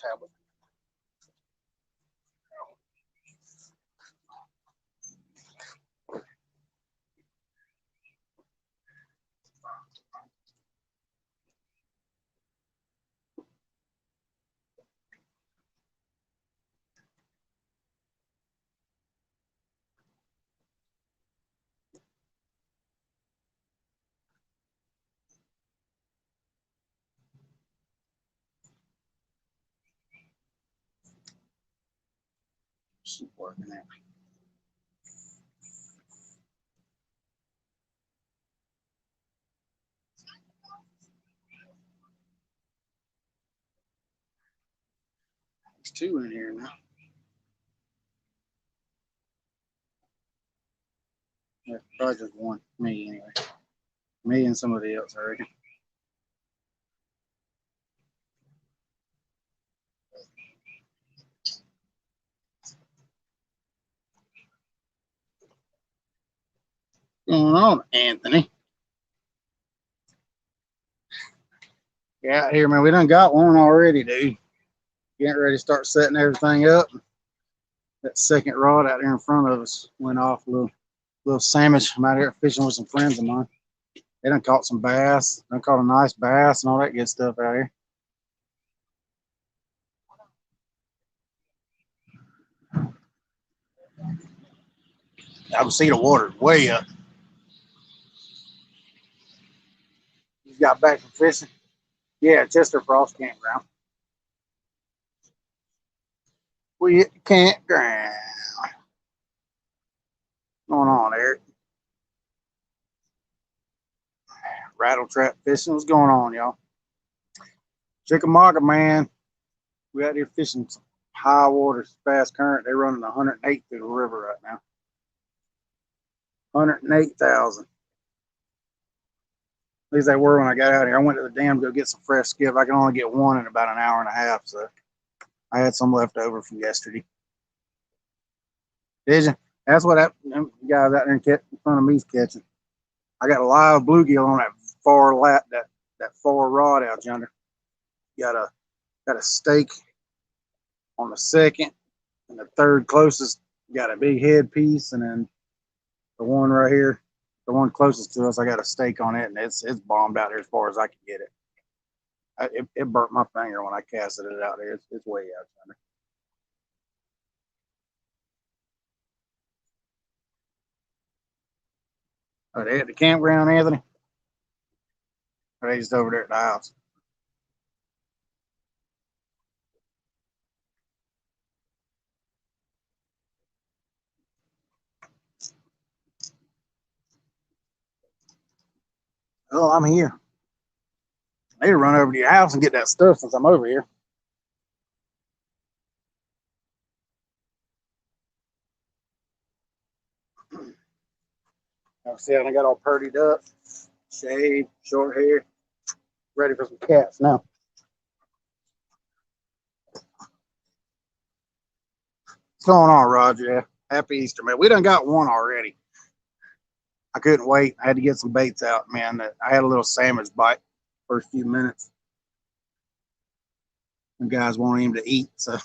tablet. Keep working it. There's two in here now. Yeah, probably just one. Me anyway. Me and somebody else, I reckon. What's going on, Anthony? Yeah, out here, man. We done got one already, dude. Getting ready to start setting everything up. That second rod out there in front of us went off. A little sandwich. I'm out here fishing with some friends of mine. They done caught some bass. Done caught a nice bass and all that good stuff out here. I can see the water way up. You got back from fishing? Yeah, Chester Frost Campground. We hit the campground. What's going on, Eric? Rattle trap fishing. What's going on, y'all? Chickamauga, man. We out here fishing some high water, fast current. They're running 108 through the river right now. 108,000. At least they were when I got out here. I went to the dam to go get some fresh skiff. I can only get one in about an hour and a half, so I had some left over from yesterday. Did you? That's what that guys out there in front of me's catching. I got a live bluegill on that far lat, that far rod out yonder. Got a stake on the second, and the third closest got a big headpiece, and then the one right here, the one closest to us, I got a stake on it, and it's bombed out here as far as I can get it. It burnt my finger when I casted it out there. It's way out yonder. Are they at the campground, Anthony? Or are they just over there at the house? Oh, I'm here. I need to run over to your house and get that stuff since I'm over here. See, I got all purdied up, shaved, short hair, ready for some cats now. What's going on, Roger? Happy Easter, man. We done got one already. I couldn't wait. I had to get some baits out, man. I had a little sandwich bite first few minutes. The guys wanted him to eat, so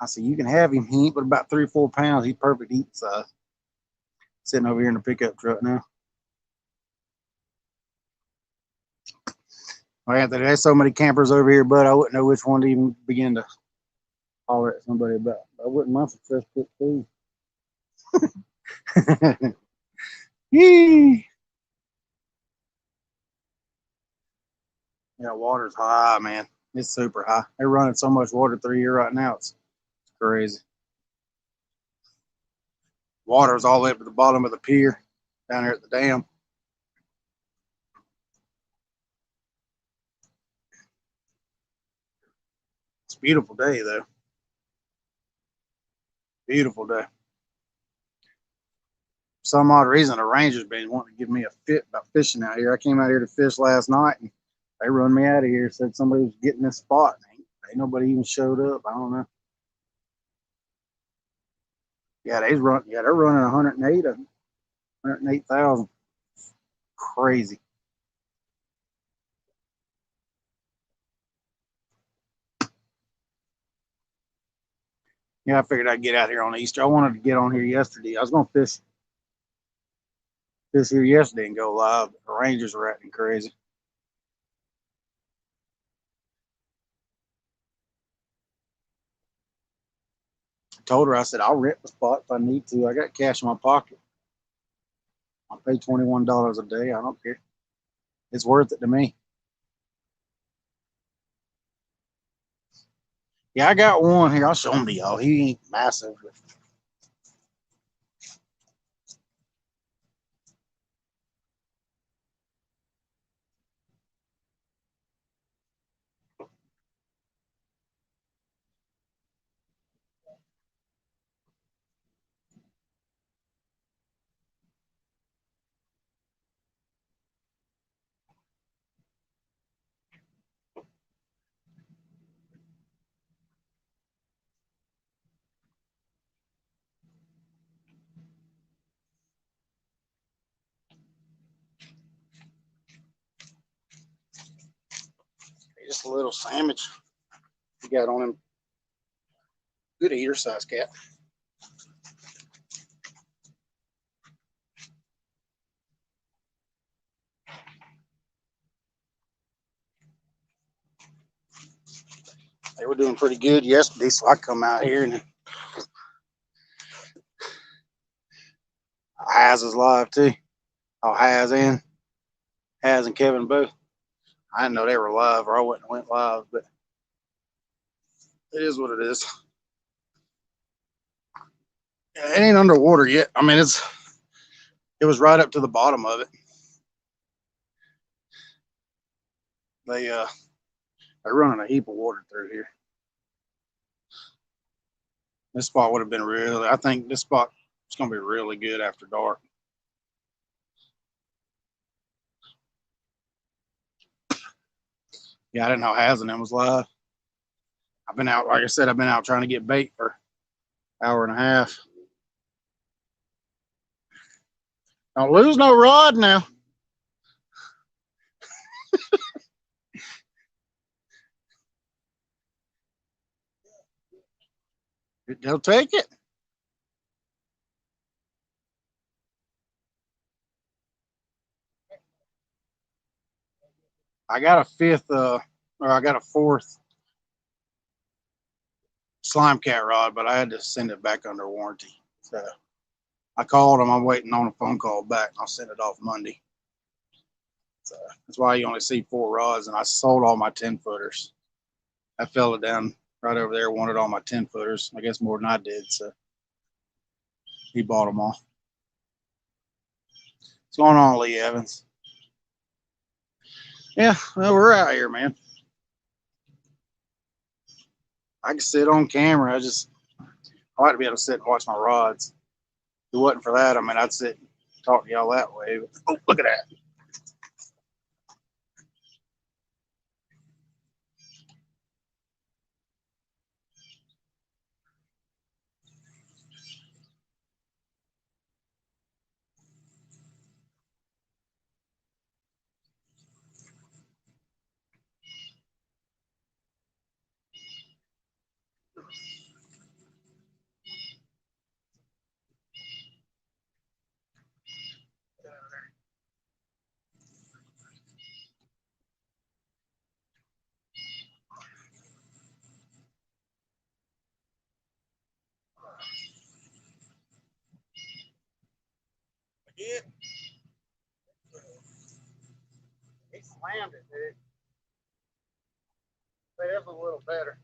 I said, you can have him. He ain't but about 3 or 4 pounds. He's perfect eating size. Sitting over here in the pickup truck now. Well, Anthony, there's so many campers over here, but I wouldn't know which one to even begin to holler at somebody about. I wouldn't mind some fresh cooked food. Yee. Yeah, water's high, man. It's super high. They're running so much water through here right now. It's crazy. Water's all the way up to the bottom of the pier down here at the dam. It's a beautiful day, though. Beautiful day. For some odd reason, the ranger's been wanting to give me a fit about fishing out here. I came out here to fish last night, and they run me out of here. Said somebody was getting this spot. Ain't nobody even showed up. I don't know. Yeah, they're running 108, 108,000. Crazy. Yeah, I figured I'd get out here on Easter. I wanted to get on here yesterday. I was gonna fish here yesterday and go live, but the Rangers were acting crazy. I told her, I said, I'll rent the spot if I need to. I got cash in my pocket. I'll pay $21 a day. I don't care. It's worth it to me. Yeah, I got one here. I'll show him to y'all. He ain't massive. Just a little sandwich. He got on him. Good eater size cat. They were doing pretty good yesterday, so I come out here and Haz is live too. Oh, Haz and Kevin both. I didn't know they were live, or I wouldn't have went live, but it is what it is. It ain't underwater yet. I mean, it was right up to the bottom of it. They're running a heap of water through here. This spot would have been really. I think this spot is going to be really good after dark. Yeah, I didn't know Haz and them was live. I've been out, like I said, I've been out trying to get bait for an hour and a half. Don't lose no rod now. They'll take it. I got a fourth slime cat rod, but I had to send it back under warranty. So I called them. I'm waiting on a phone call back. I'll send it off Monday. So that's why you only see 4 rods. And I sold all my 10-footers. That fella down right over there wanted all my 10-footers. I guess more than I did. So he bought them all. What's going on, Lee Evans? Yeah, well, we're out here, man. I can sit on camera. I like to be able to sit and watch my rods. If it wasn't for that, I mean, I'd sit and talk to y'all that way. But, oh, look at that. Yeah. He slammed it, dude. But it was a little better.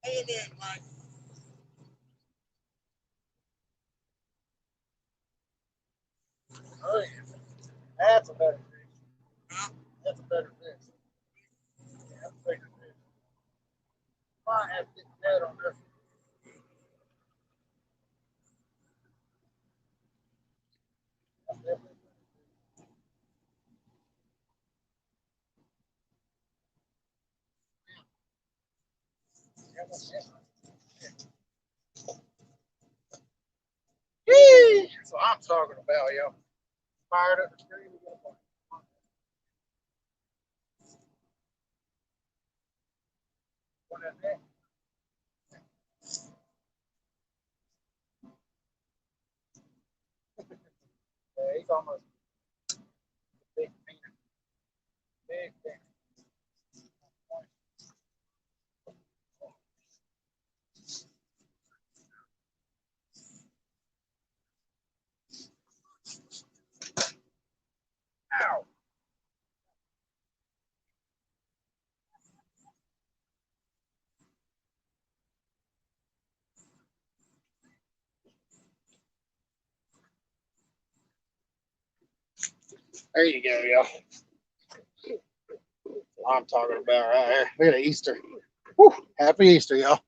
Oh, yeah. That's a better fish. That's a better fish. Yeah, that's a bigger fish. Might have to get the net on this. That's definitely. Yeah, that's Yee! That's what I'm talking about, yo. Fired up the tree. One that net. Yeah, he's almost a big finger. Big finger. Ow. There you go, yo. I'm talking about right here. Look at Easter. Woo, happy Easter, y'all.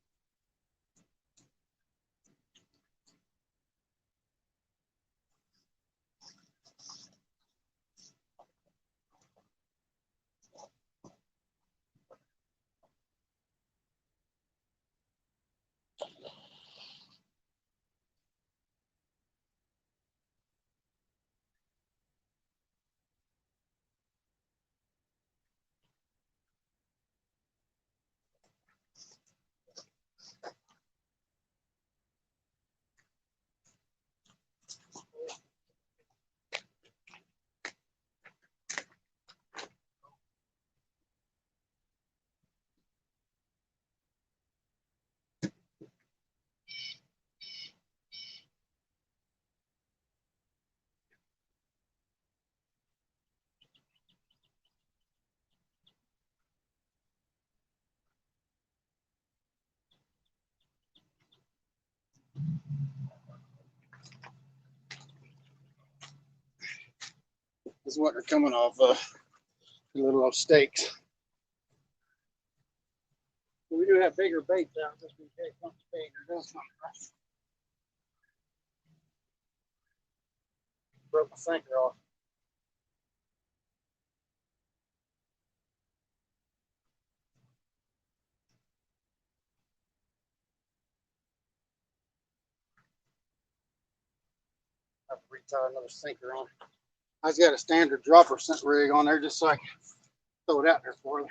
This is what they're coming off of. Little old steaks. We do have bigger baits out just in case something big or does something. Broke my sinker off. I have to retie another sinker on. I just got a standard dropper rig on there just so I can throw it out there for you.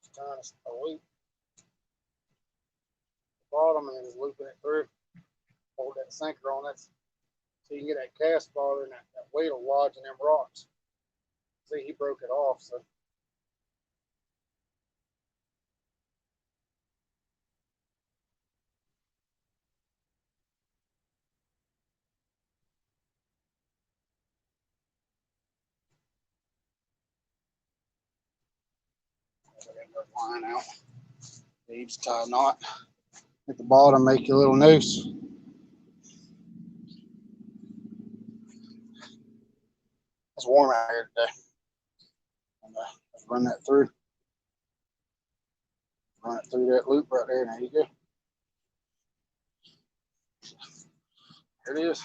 Just trying to loop the bottom and then just looping it through. Hold that sinker on it so you can get that cast farther and that weight will lodge in them rocks. See, he broke it off, so I got another line out. Leaves tie a knot at the bottom, make your little noose. It's warm out here today. And, let's run that through. Run it through that loop right there. There you go. There it is.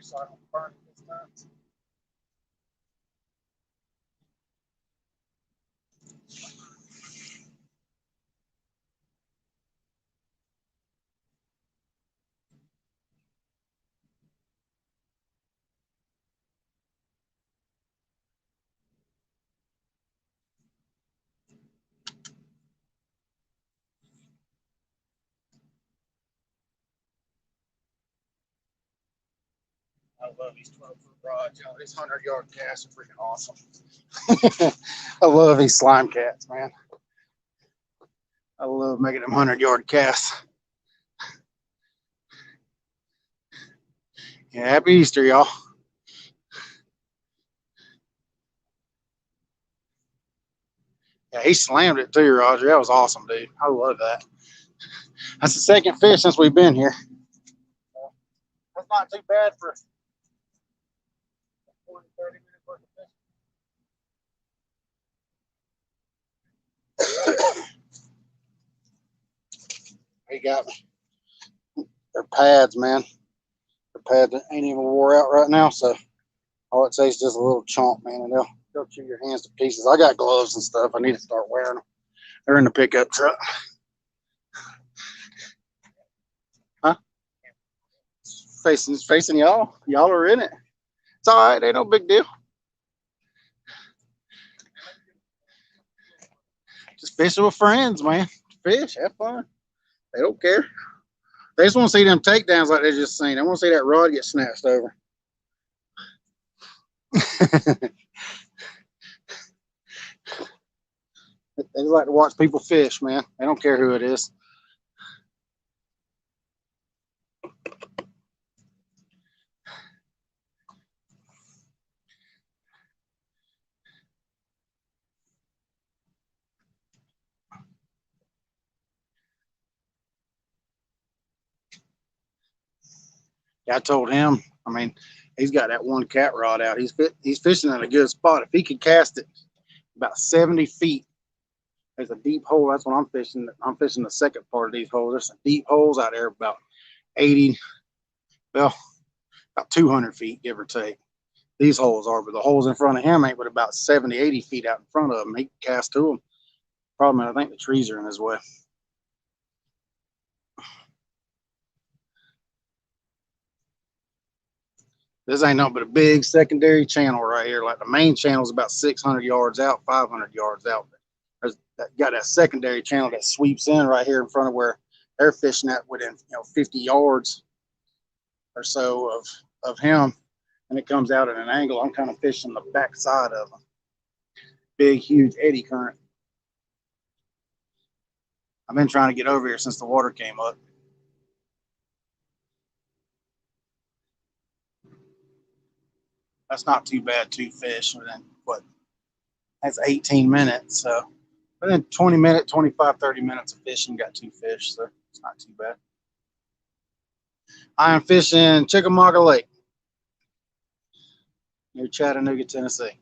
So I don't burn it this time. love these 12-foot rods, y'all. These 100-yard casts are freaking awesome. I love these slime cats, man. I love making them 100-yard casts. Yeah, happy Easter, y'all. Yeah, he slammed it too, Roger. That was awesome, dude. I love that. That's the second fish since we've been here. That's not too bad for 20, 30 minutes worth of fish. He got me. They're pads, man. The pad ain't even wore out right now, so all it takes is just a little chomp, man, and they'll chew your hands to pieces. I got gloves and stuff. I need to start wearing them. They're in the pickup truck. Huh? Facing y'all. Y'all are in it. It's all right. Ain't no big deal. Just fishing with friends, man. Fish, have fun. They don't care. They just want to see them takedowns like they just seen. They want to see that rod get snatched over. They just like to watch people fish, man. They don't care who it is. I told him, I mean, he's got that one cat rod out. He's fishing in a good spot. If he could cast it about 70 feet, there's a deep hole. That's what I'm fishing. I'm fishing the second part of these holes. There's some deep holes out there about 80, well, about 200 feet, give or take. These holes are, but the holes in front of him ain't but about 70, 80 feet out in front of him. He can cast to them. Problem is, I think the trees are in his way. This ain't nothing but a big secondary channel right here. Like the main channel is about 600 yards out, 500 yards out. There's got that secondary channel that sweeps in right here in front of where they're fishing at within 50 yards or so of him, and it comes out at an angle. I'm kind of fishing the back side of them. Big, huge eddy current. I've been trying to get over here since the water came up. That's not too bad, 2 fish within, what, that's 18 minutes. So within 20 minutes, 25, 30 minutes of fishing, got 2 fish. So it's not too bad. I am fishing Chickamauga Lake near Chattanooga, Tennessee.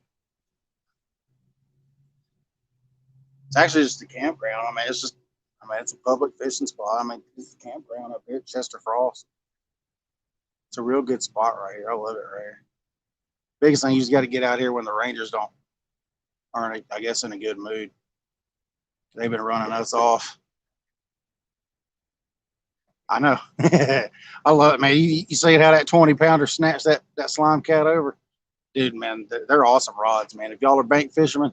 It's actually just a campground. I mean, it's a public fishing spot. I mean, it's a campground up here at Chester Frost. It's a real good spot right here. I love it right here. Biggest thing, you just got to get out here when the Rangers aren't, I guess, in a good mood. They've been running us off. I know. I love it, man. You see how that 20-pounder snatched that slime cat over? Dude, man, they're awesome rods, man. If y'all are bank fishermen,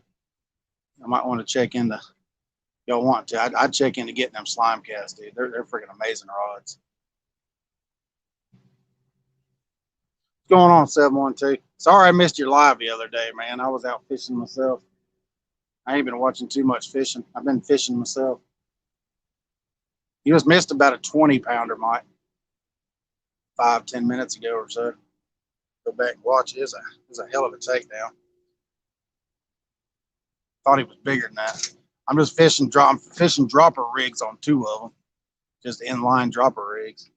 I might want to check into, y'all want to, I'd check into getting them slime cats, dude. They're freaking amazing rods. What's going on, 712? Sorry I missed your live the other day, man. I was out fishing myself. I ain't been watching too much fishing. I've been fishing myself. You just missed about a 20-pounder, Mike. 5-10 minutes ago or so. Go back and watch it. It was a hell of a takedown. Thought he was bigger than that. I'm just fishing dropper rigs on 2 of them. Just inline dropper rigs.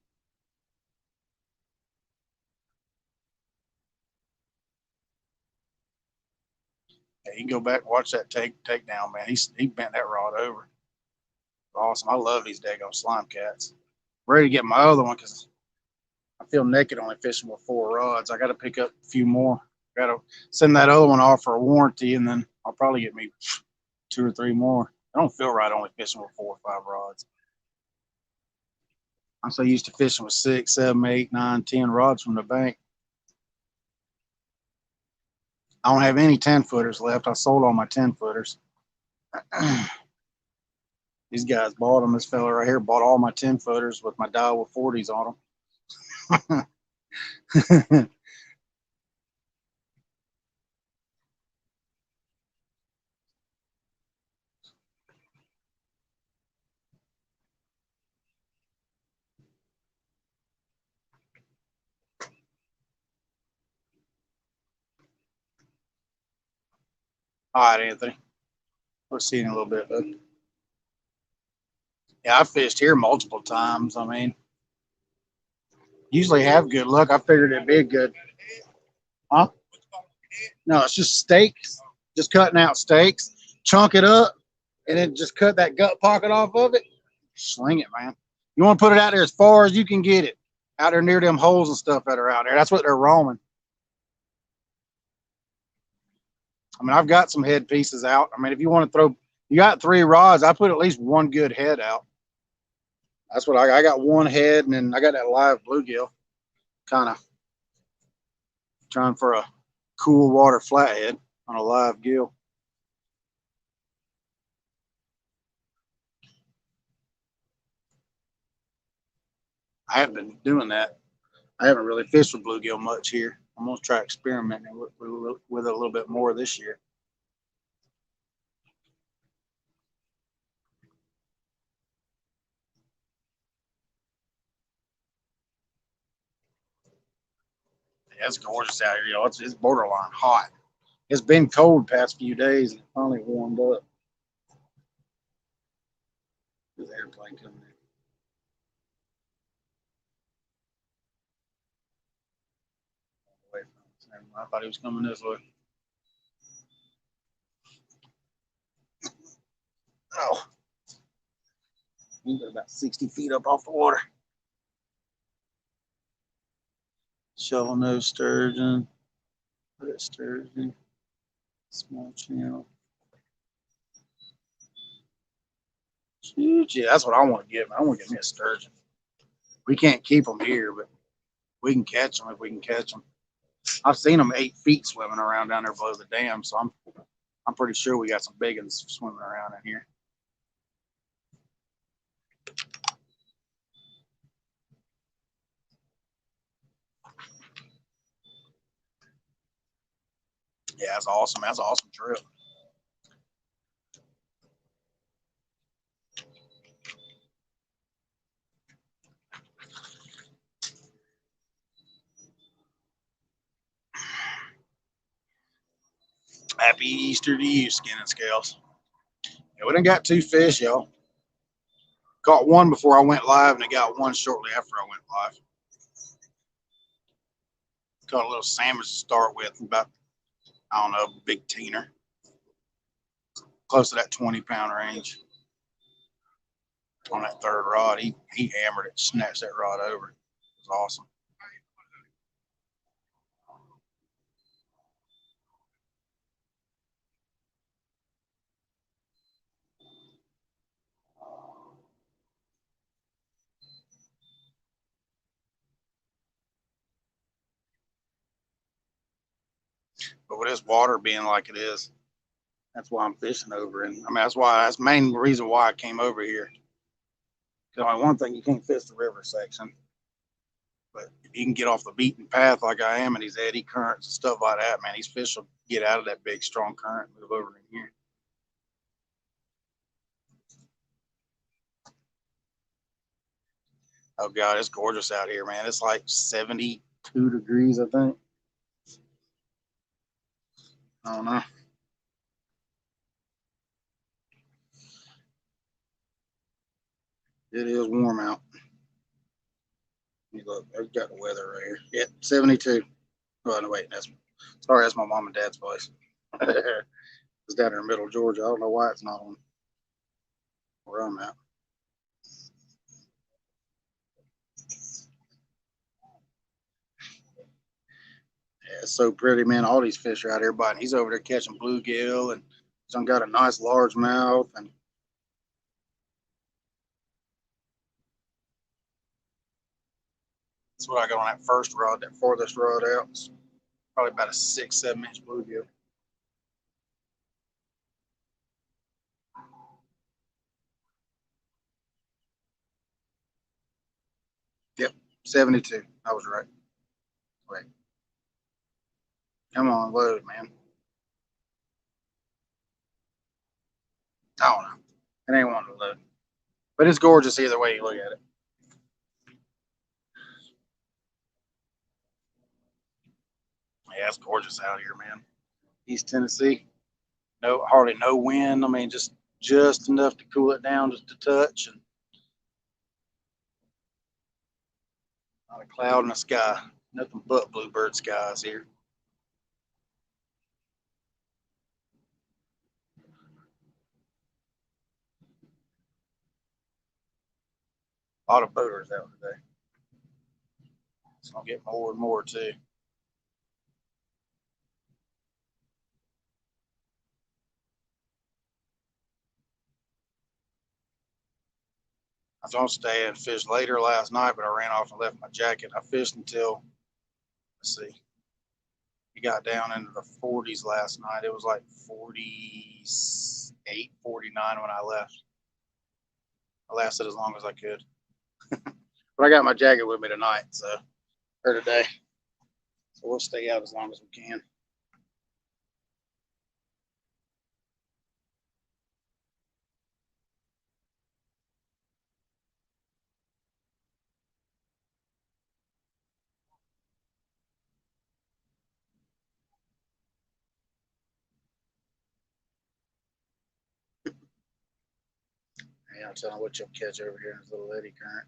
Yeah, you can go back and watch that takedown, man. He bent that rod over. Awesome. I love these daggone slime cats. I'm ready to get my other one because I feel naked only fishing with 4 rods. I got to pick up a few more. Got to send that other one off for a warranty, and then I'll probably get me 2 or 3 more. I don't feel right only fishing with 4 or 5 rods. I'm so used to fishing with 6, 7, 8, 9, 10 rods from the bank. I don't have any 10-footers left. I sold all my 10-footers. These guys bought them. This fella right here bought all my 10-footers with my Daiwa 40s on them. All right, Anthony. We'll see you in a little bit, bud. Yeah, I fished here multiple times. I mean, usually have good luck. I figured it'd be good. Huh? No, it's just steaks. Just cutting out steaks, chunk it up, and then just cut that gut pocket off of it. Sling it, man. You want to put it out there as far as you can get it. Out there near them holes and stuff that are out there. That's what they're roaming. I mean, I've got some head pieces out. I mean, if you want to throw, you got 3 rods, I put at least one good head out. That's what I got one head, and then I got that live bluegill, kind of trying for a cool water flathead on a live gill. I haven't been doing that. I haven't really fished with bluegill much here. I'm gonna try experimenting with it a little bit more this year. Yeah, it's gorgeous out here. You know, it's borderline hot. It's been cold past few days, and it finally warmed up. There's an airplane coming in. Away from us. I thought he was coming this way. Oh, he's about 60 feet up off the water. Shovel nose sturgeon. Look at sturgeon. Small channel. Shoot, yeah, that's what I want to get. I want to get me a sturgeon. We can't keep them here, but we can catch them if we can catch them. I've seen them 8 feet swimming around down there below the dam, so I'm pretty sure we got some big ones swimming around in here. Yeah, that's awesome. That's an awesome trip. Happy Easter to you, Skin and Scales. Yeah, we done got 2 fish, y'all. Caught one before I went live, and I got one shortly after I went live. Caught a little salmon to start with, about, I don't know, big teener. Close to that 20-pound range. On that 3rd rod, he hammered it, snatched that rod over. It was awesome. But with this water being like it is, that's why I'm fishing over. And I mean, that's the main reason why I came over here. Because one thing, you can't fish the river section, but if you can get off the beaten path like I am, and these eddy currents and stuff like that, man, these fish will get out of that big strong current and move over in here. Oh God, it's gorgeous out here, man. It's like 72 degrees, I think. I don't know. It is warm out. Let me look. I've got the weather right here. Yep, 72. Oh, no, wait. That's my mom and dad's place. It's down in the middle of Georgia. I don't know why it's not on where I'm at. Yeah, it's so pretty, man. All these fish are out here biting. He's over there catching bluegill, and some got a nice largemouth, and that's what I got on that first rod, that farthest rod out. It's probably about a 6, 7 inch bluegill. Yep, 72. I was right. Wait, come on, load, man. I don't know. It ain't wanting to load, but it's gorgeous either way you look at it. Yeah, it's gorgeous out here, man. East Tennessee. No, hardly no wind. I mean, just enough to cool it down just a touch, and not a cloud in the sky. Nothing but bluebird skies here. A lot of boaters out today. It's gonna get more and more too. I was gonna stay and fish later last night, but I ran off and left my jacket. I fished until, let's see, it got down into the 40s last night. It was like 48, 49 when I left. I lasted as long as I could. But I got my jacket with me tonight, or today. So we'll stay out as long as we can. Yeah, I'll tell you what you'll catch over here in this little eddy current.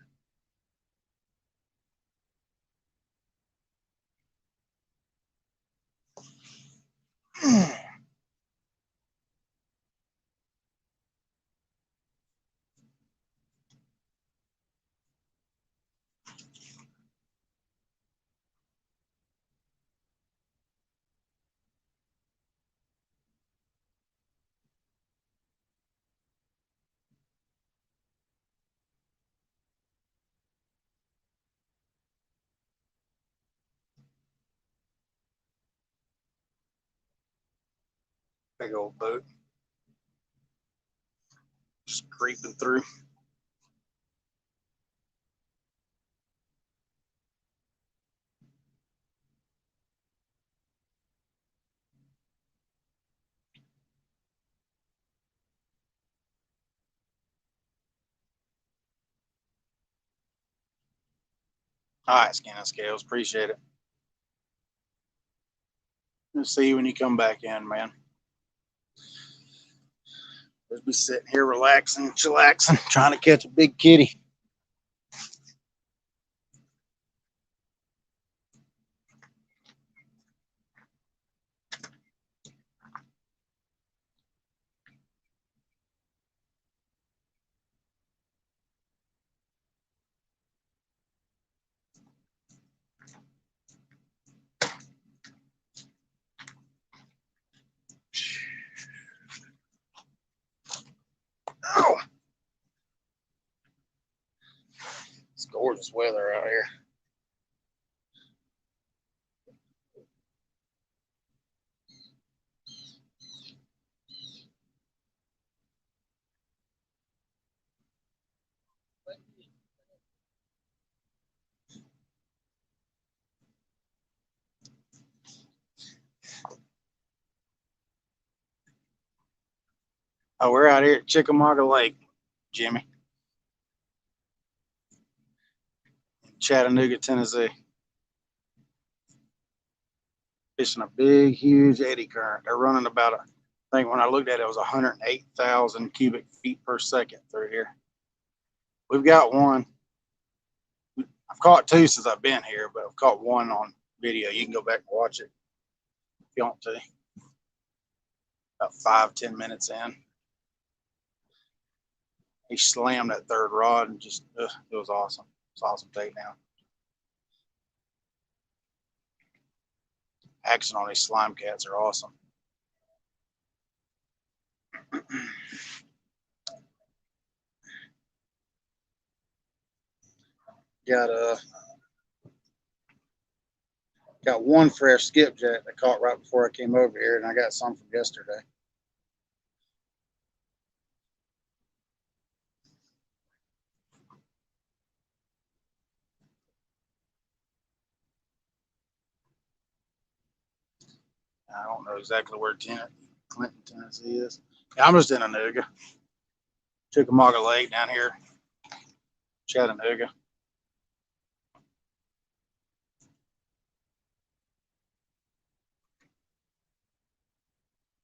Big old boat. Just creeping through. All right, Skin and Scales. Appreciate it. We'll see you when you come back in, man. Just be sitting here relaxing, chillaxing, trying to catch a big kitty. Oh, it's gorgeous weather out here. Oh, we're out here at Chickamauga Lake, Jimmy, Chattanooga, Tennessee. Fishing a big, huge eddy current. They're running about, I think when I looked at it, it was 108,000 cubic feet per second through here. We've got one. I've caught two since I've been here, but I've caught one on video. You can go back and watch it if you want to. About 5-10 minutes in, he slammed that third rod and just, it was awesome. It's awesome takedown. Action on these slime cats are awesome. Got one fresh skipjack that caught right before I came over here, and I got some from yesterday. I don't know exactly where Clinton, Tennessee is. Yeah, I'm just in Chattanooga. Chickamauga Lake down here, Chattanooga.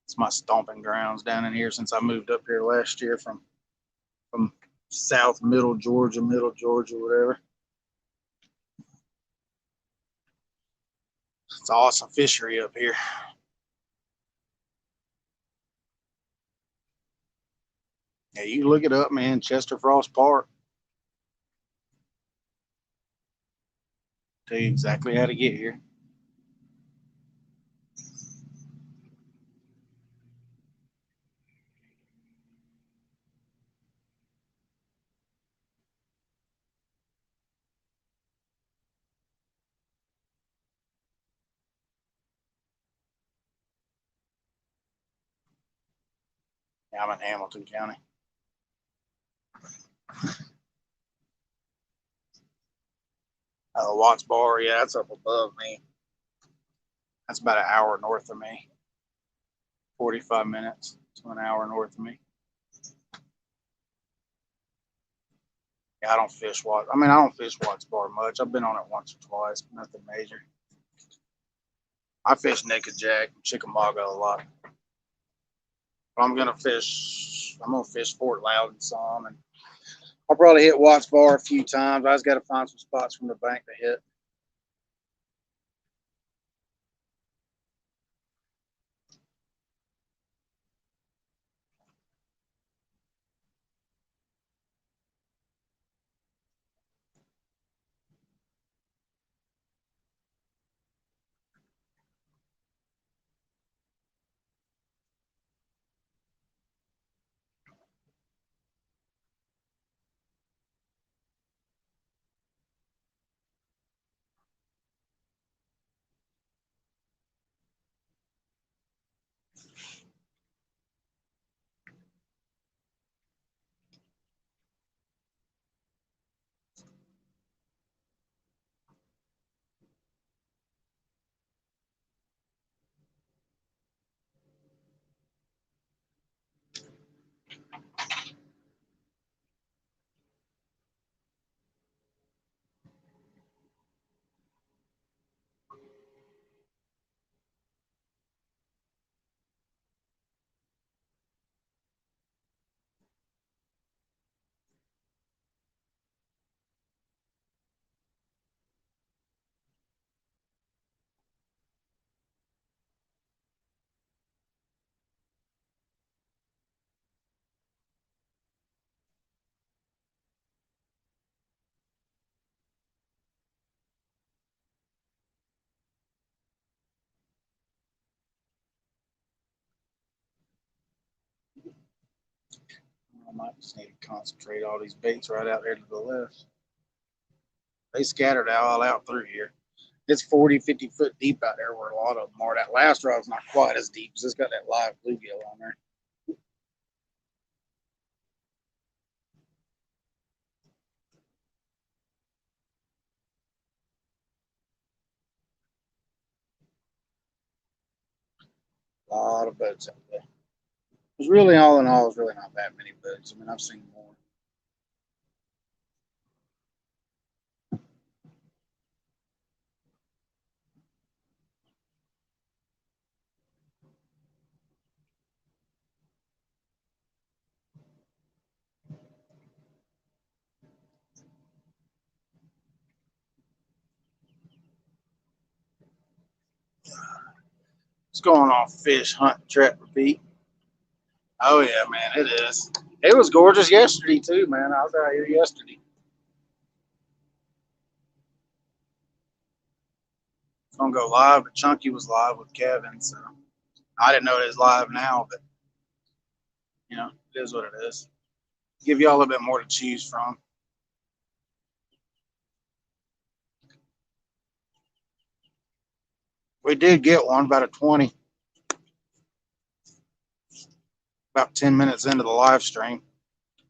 It's my stomping grounds down in here since I moved up here last year from South Middle Georgia, whatever. It's awesome fishery up here. Yeah, you look it up, man. Chester Frost Park. Tell you exactly how to get here. Yeah, I'm in Hamilton County. Watts Bar, yeah, that's up above me. That's about an hour north of me. 45 minutes to an hour north of me. Yeah, I don't fish Watts. I don't fish Watts Bar much. I've been on it once or twice, nothing major. I fish Naked Jack and Chickamauga a lot. But I'm gonna fish Fort Loudon some, and I'll probably hit Watts Bar a few times. I just got to find some spots from the bank to hit. I might just need to concentrate all these baits right out there to the left. They scattered all out through here. It's 40, 50 foot deep out there where a lot of them are. That last rod's not quite as deep because it's got that live bluegill on there. A lot of boats out there. It's really, all in all, it's really not that many boats. I've seen more. It's going off fish, hunt, trap, repeat. Oh yeah, man, it is. It was gorgeous yesterday too, man. I was out here yesterday. It's gonna go live, but Chunky was live with Kevin, so I didn't know it was live now, but it is what it is. Give y'all a little bit more to choose from. We did get one, about a 20, about 10 minutes into the live stream.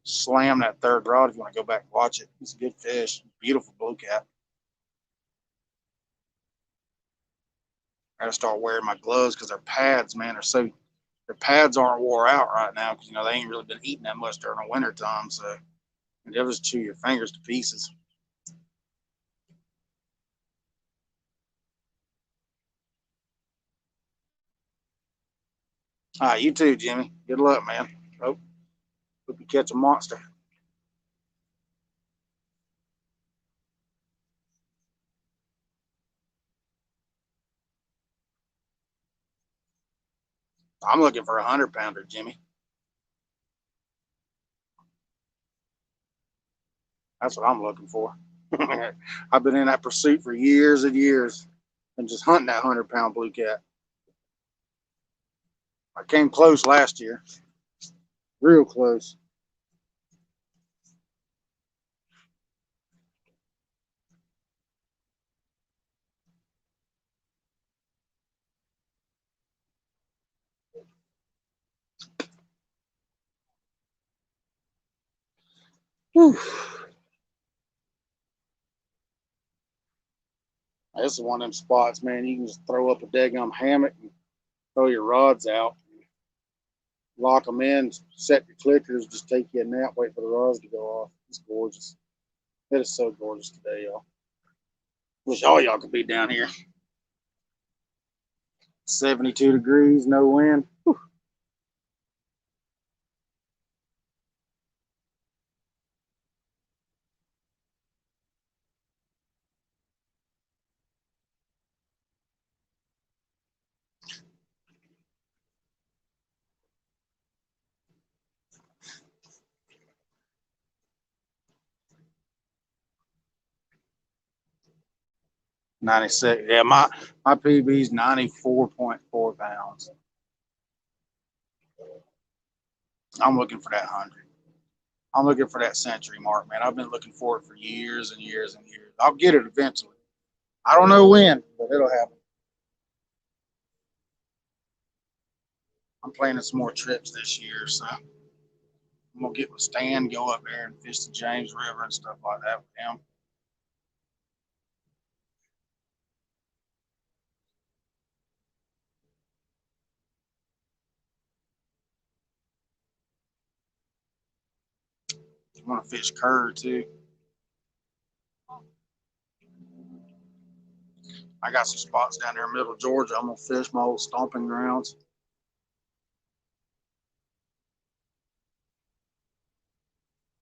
Slam that third rod if you want to go back and watch it. It's a good fish. Beautiful blue cat. I gotta start wearing my gloves because their pads, man, their pads aren't wore out right now because they ain't really been eating that much during the winter time, so they'll just chew your fingers to pieces. All right, you too, Jimmy. Good luck, man. Hope you catch a monster. I'm looking for a 100-pounder, Jimmy. That's what I'm looking for. I've been in that pursuit for years and years and just hunting that 100-pound blue cat. I came close last year, real close. Whew. This is one of them spots, man. You can just throw up a daggum hammock and throw your rods out, lock them in, set your clickers, just take you a nap, wait for the rods to go off. It's gorgeous. It is so gorgeous today, y'all. Wish all y'all could be down here. 72 degrees, no wind. Whew. 96. Yeah, my PB's 94.4 pounds. I'm looking for that 100. I'm looking for that century mark, man. I've been looking for it for years and years and years. I'll get it eventually. I don't know when, but it'll happen. I'm planning some more trips this year, so I'm gonna get with Stan, go up there and fish the James River and stuff like that with him. I want to fish Kerr too. I got some spots down there in middle Georgia. I'm gonna fish my old stomping grounds.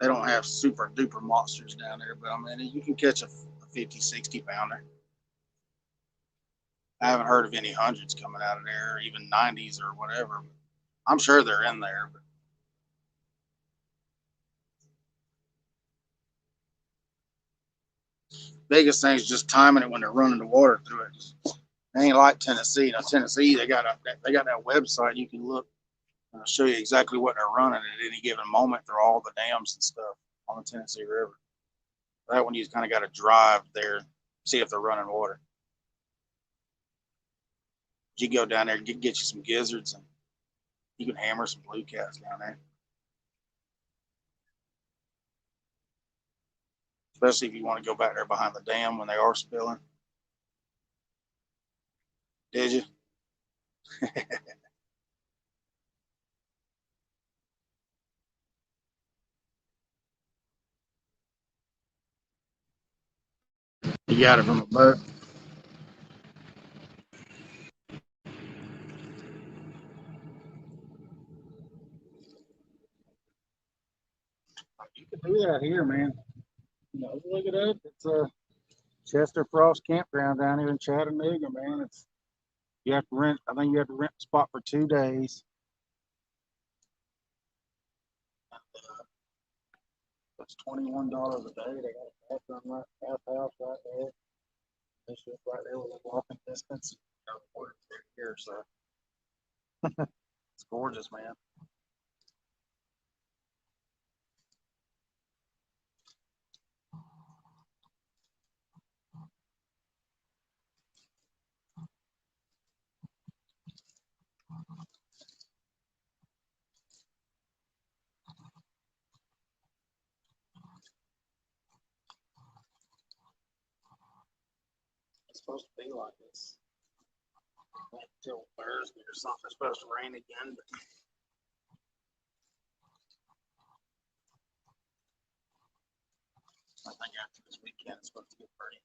They don't have super duper monsters down there, but I mean, you can catch a 50, 60 pounder. I haven't heard of any hundreds coming out of there, or even 90s or whatever. I'm sure they're in there, but biggest thing is just timing it when they're running the water through it. They ain't like Tennessee. You know, Tennessee, they got that website you can look and show you exactly what they're running at any given moment through all the dams and stuff on the Tennessee River. That one you kind of got to drive there, see if they're running water. You go down there, get you some gizzards, and you can hammer some blue cats down there. Especially if you want to go back there behind the dam when they are spilling. Did you? You got it from a boat. You can do that here, man. You know, look it up. It's a Chester Frost campground down here in Chattanooga, man. It's you have to rent. I think you have to rent a spot for 2 days. That's $21 a day. They got a bathroom right, bathhouse right there. This shit right there within walking distance. Here, so it's gorgeous, man. It's supposed to be like this until Thursday or something. It's supposed to rain again, but I think after this weekend it's supposed to get pretty.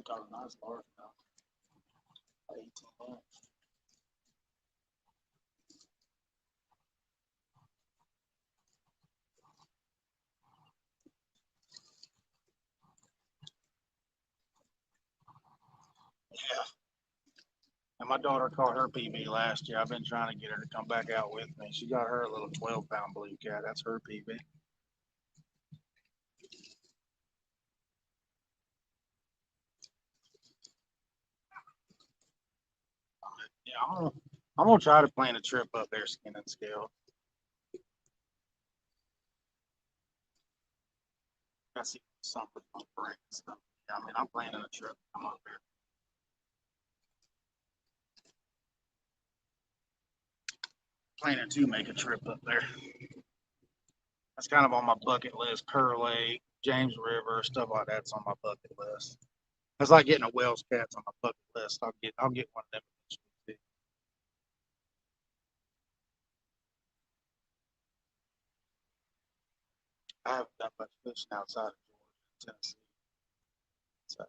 got a nice large now. 18 inch. Yeah. And my daughter caught her PB last year. I've been trying to get her to come back out with me. She got her a little 12-pound blue cat. That's her PB. Yeah, I'm gonna try to plan a trip up there, skin and scale. I see something on break and stuff. Yeah, I mean, I'm planning a trip. I'm up there. Planning to make a trip up there. That's kind of on my bucket list. Kerr Lake, James River, stuff like that's on my bucket list. It's like getting a Wells Cat's on my bucket list. I'll get one of them eventually too. I haven't done much fishing outside of Georgia, Tennessee. So I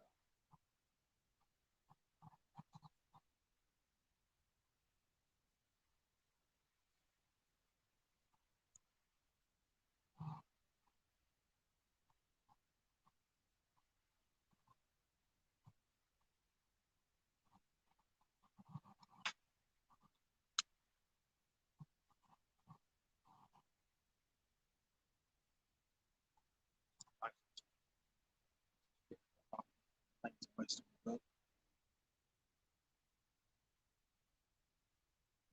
think it's a waste of my boat.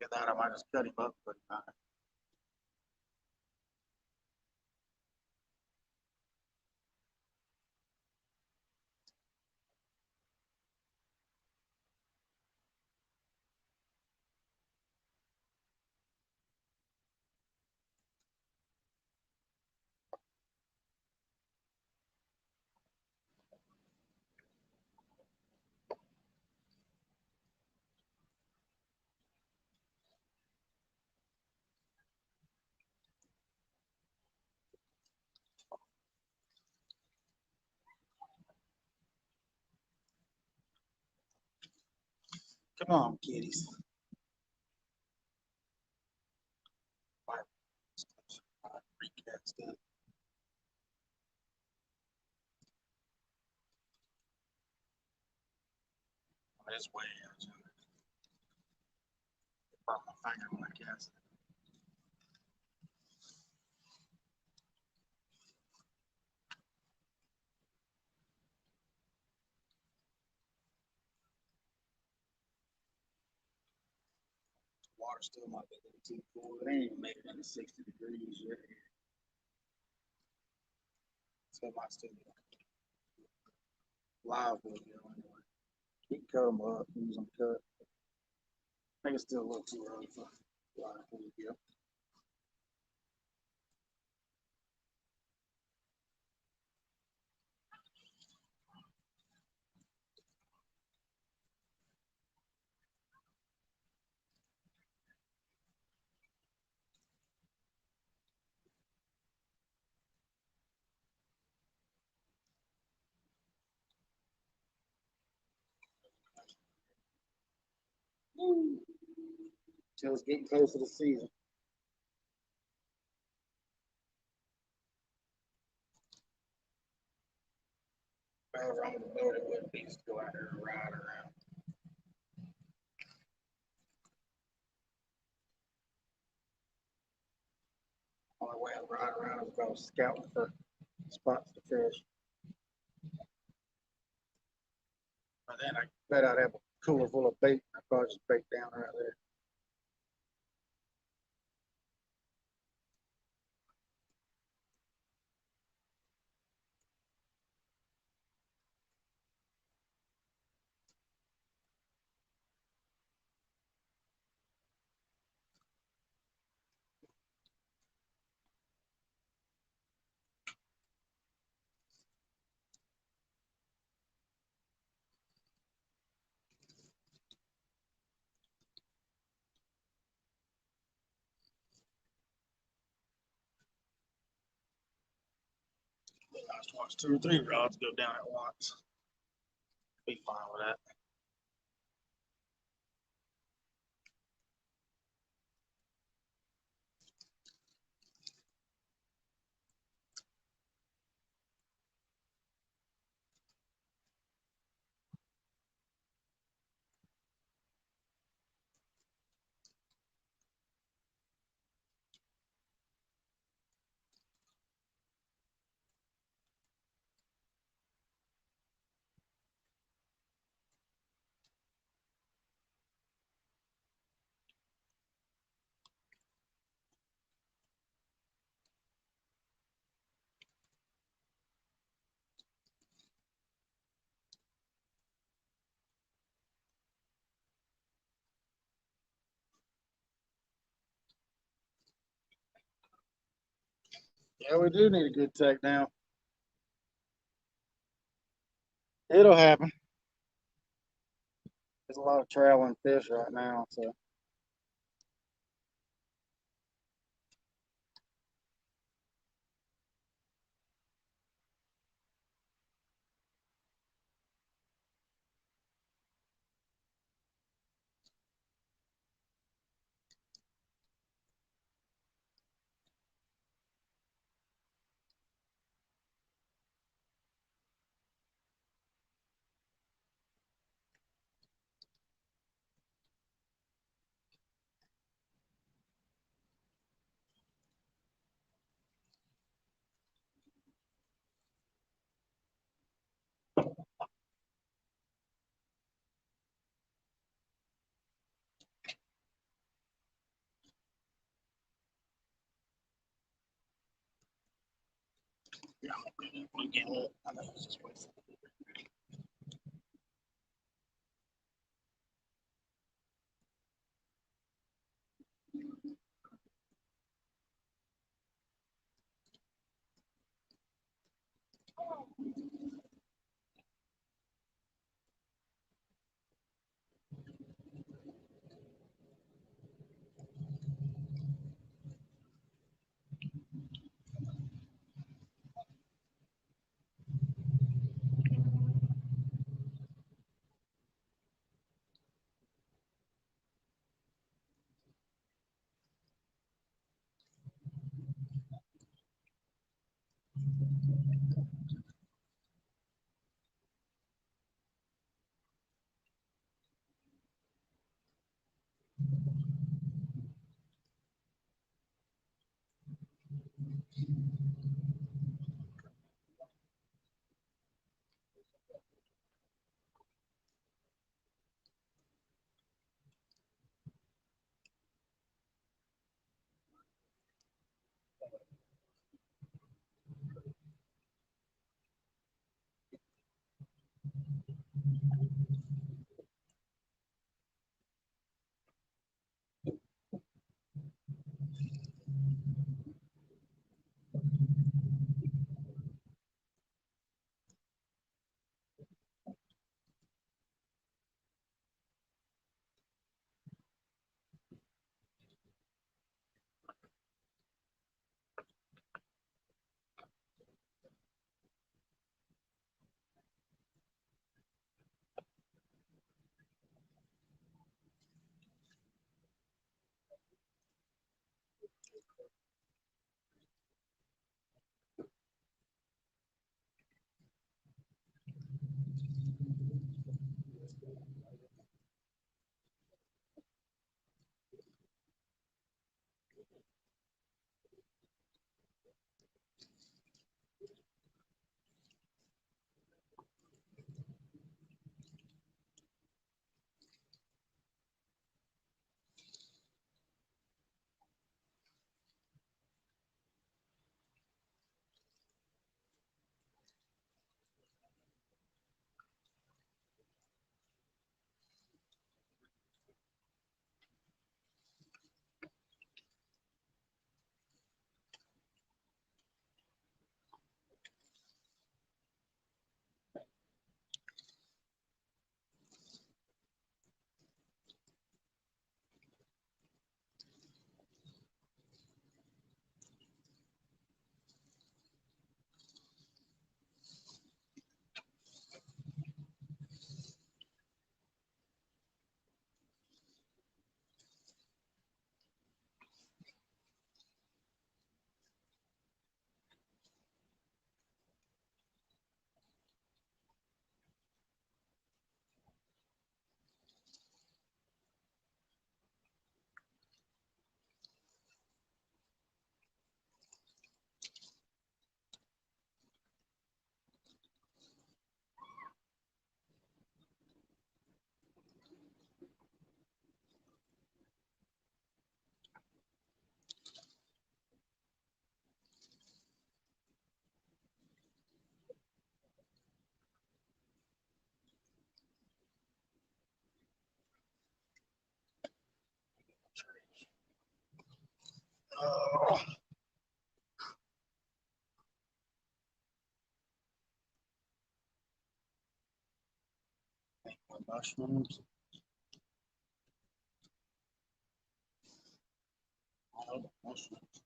Get that, I might just cut him up, but come on, kitties. Three cats done. It's way out. Burn my finger when I cast it. Water still might be a little too cool. It ain't even made it into 60 degrees yet. So it might still be live with you anyway. You can cut them up, use them cut. I think it's still a little too early for live with you. Till it's getting close to the season. If I were on the boat, it wouldn't be just go out there and ride around. Only way I ride around is go scouting for spots to fish. But then I bet I'd have a cooler full of bait. I'd probably just bait down right there. I just watched two or three rods go down at once. Be fine with that. Yeah, we do need a good takedown. It'll happen. There's a lot of traveling fish right now, so. Yeah, I'm getting it. I know it's just wasted. Oh, mushrooms. Oh, mushrooms.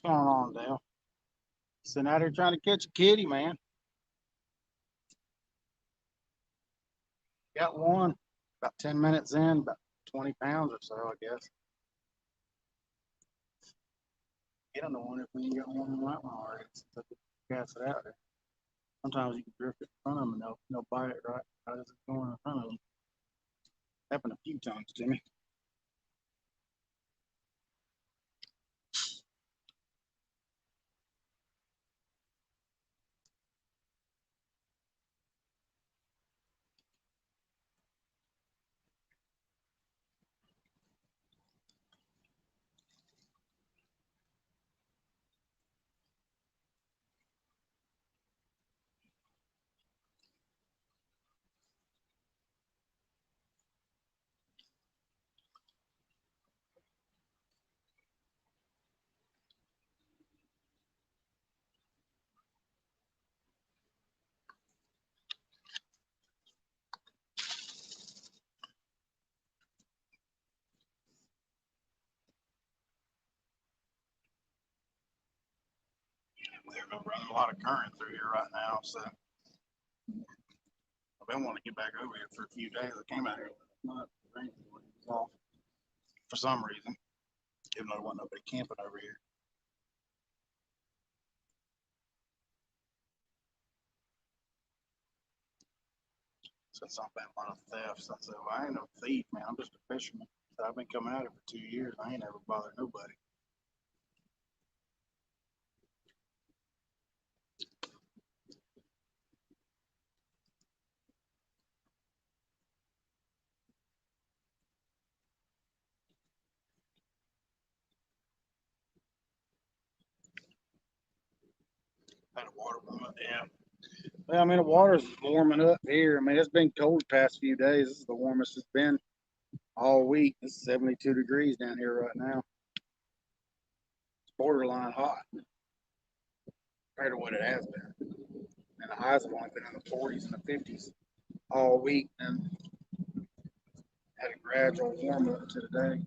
What's going on, Dale? Sitting out here trying to catch a kitty, man. Got one. About 10 minutes in, about 20 pounds or so, I guess. Get on the one if we can get one in that one already. So cast it out there. Sometimes you can drift it in front of them and they'll bite it right as it's going in front of them. Happened a few times to me. They're running a lot of current through here right now, so I've been wanting to get back over here for a few days. I came out here not raining when it was off for some reason, even though there wasn't nobody camping over here. Since I've been a lot of thefts, I said, well, I ain't no thief, man. I'm just a fisherman. So I've been coming out here for 2 years. I ain't never bothered nobody. Had a water warm up, yeah. Well, I mean, the water's warming up here. I mean, it's been cold the past few days. This is the warmest it's been all week. It's 72 degrees down here right now. It's borderline hot compared to what it has been. And the highs have only been in the 40s and the 50s all week, and had a gradual warm up to today.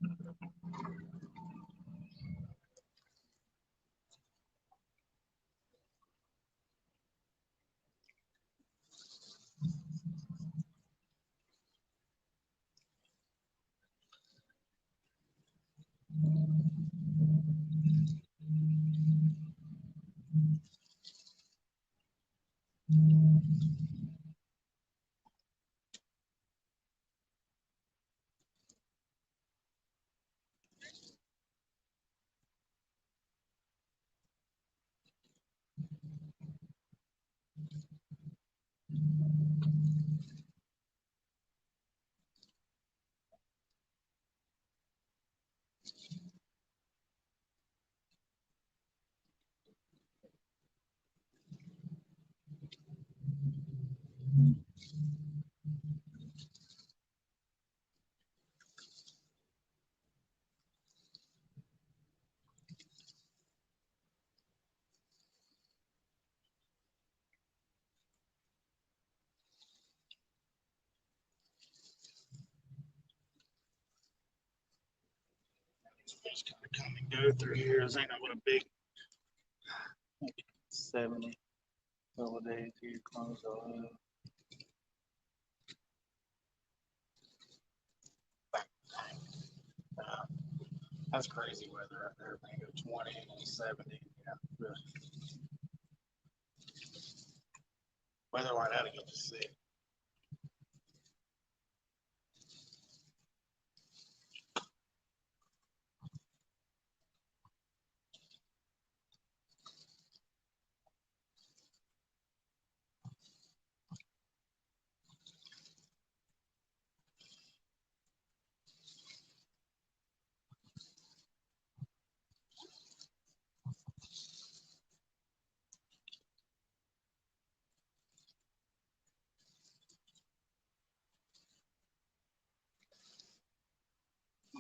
These fish kind of come and go through here. This ain't not what a big, like 70 couple of days here close up. Back. That's crazy weather out there. They go 20 and 70. Yeah. Weather like that, get you sick.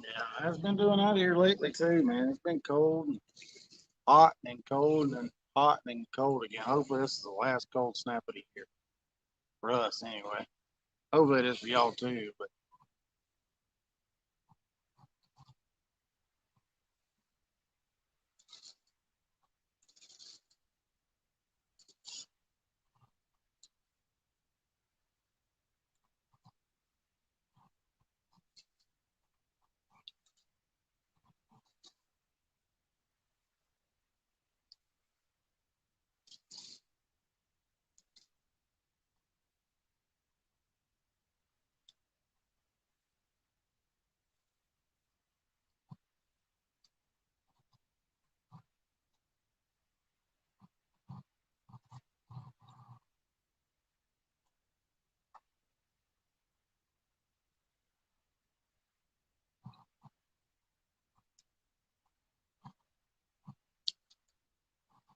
Yeah, it's been doing out here lately too, man. It's been cold and hot and then cold and hot and then cold again. Hopefully this is the last cold snap of the year. For us anyway. Hopefully it is for y'all too, but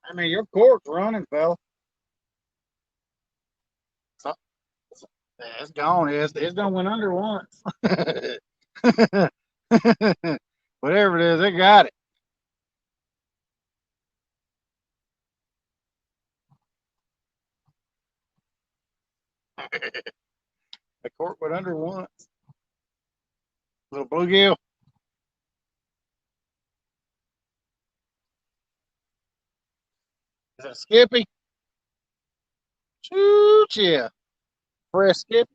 I mean your cork's running, fella. So, yeah, it's gone. It's done went under once. Whatever it is, they got it. The cork went under once. Little bluegill. Is that Skippy? Shoot, yeah. Fresh Skippy.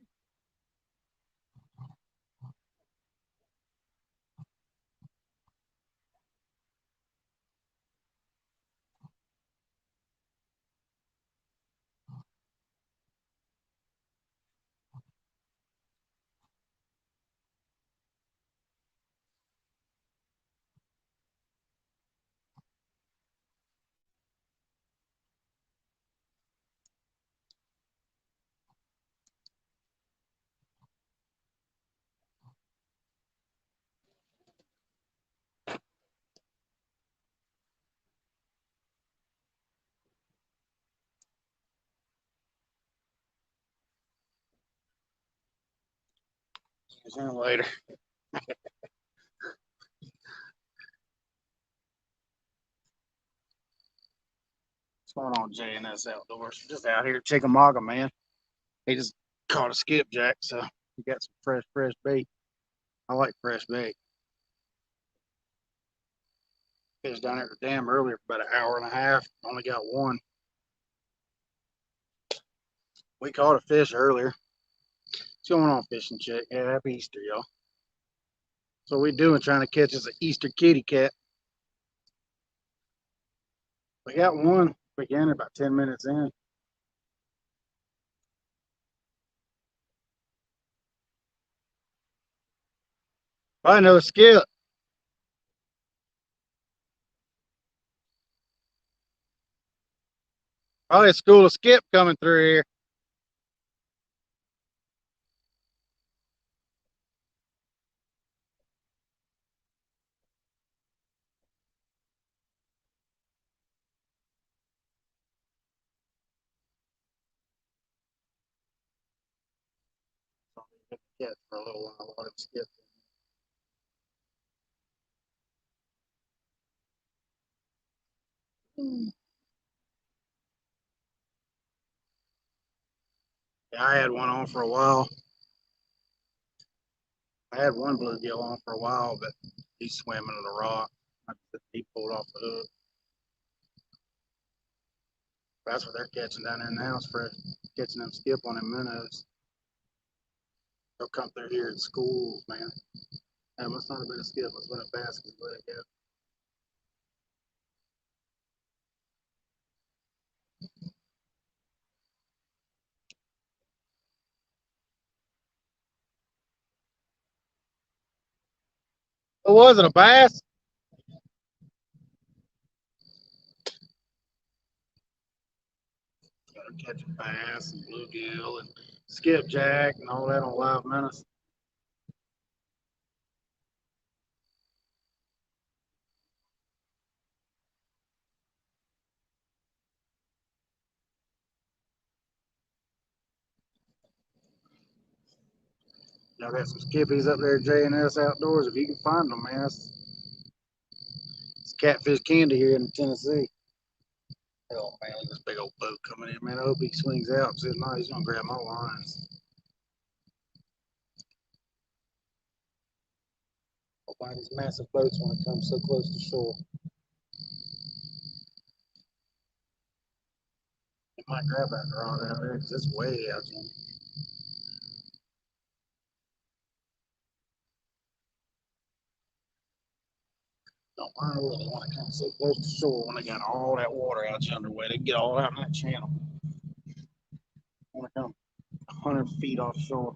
See him later. What's going on, JNS Outdoors? Just out here, Chickamauga, man. He just caught a skipjack, so he got some fresh bait. I like fresh bait. Fish down there at the dam earlier for about an hour and a half. Only got one. We caught a fish earlier. What's going on, fishing chick? Yeah, happy Easter, y'all. So we doing trying to catch us an Easter kitty cat. We got one beginning about 10 minutes in. Probably another skip. Probably a school of skip coming through here. So we hit the catch for a little while. Let him skip. Yeah, I had one on for a while. I had one bluegill on for a while, but he's swimming in the rock. He pulled off the hook. That's what they're catching down there now. Is for catching them skip on them minnows. They'll come through here at schools, man. That must not have been a skip. Must have been a basket. What was it? A bass? Catching bass and bluegill and skipjack and all that on Live Menace. Y'all got some skippies up there, J&S Outdoors. If you can find them, man, it's catfish candy here in Tennessee. Oh man, look at this big old boat coming in, man. I hope he swings out. Says no, he's gonna grab my lines. I'll find these massive boats when it comes so close to shore. It might grab that rod out there because it's way out there. Don't mind really when it comes so close to shore when they got all that water out yonder way. They get all out in that channel. When it comes 100 feet offshore.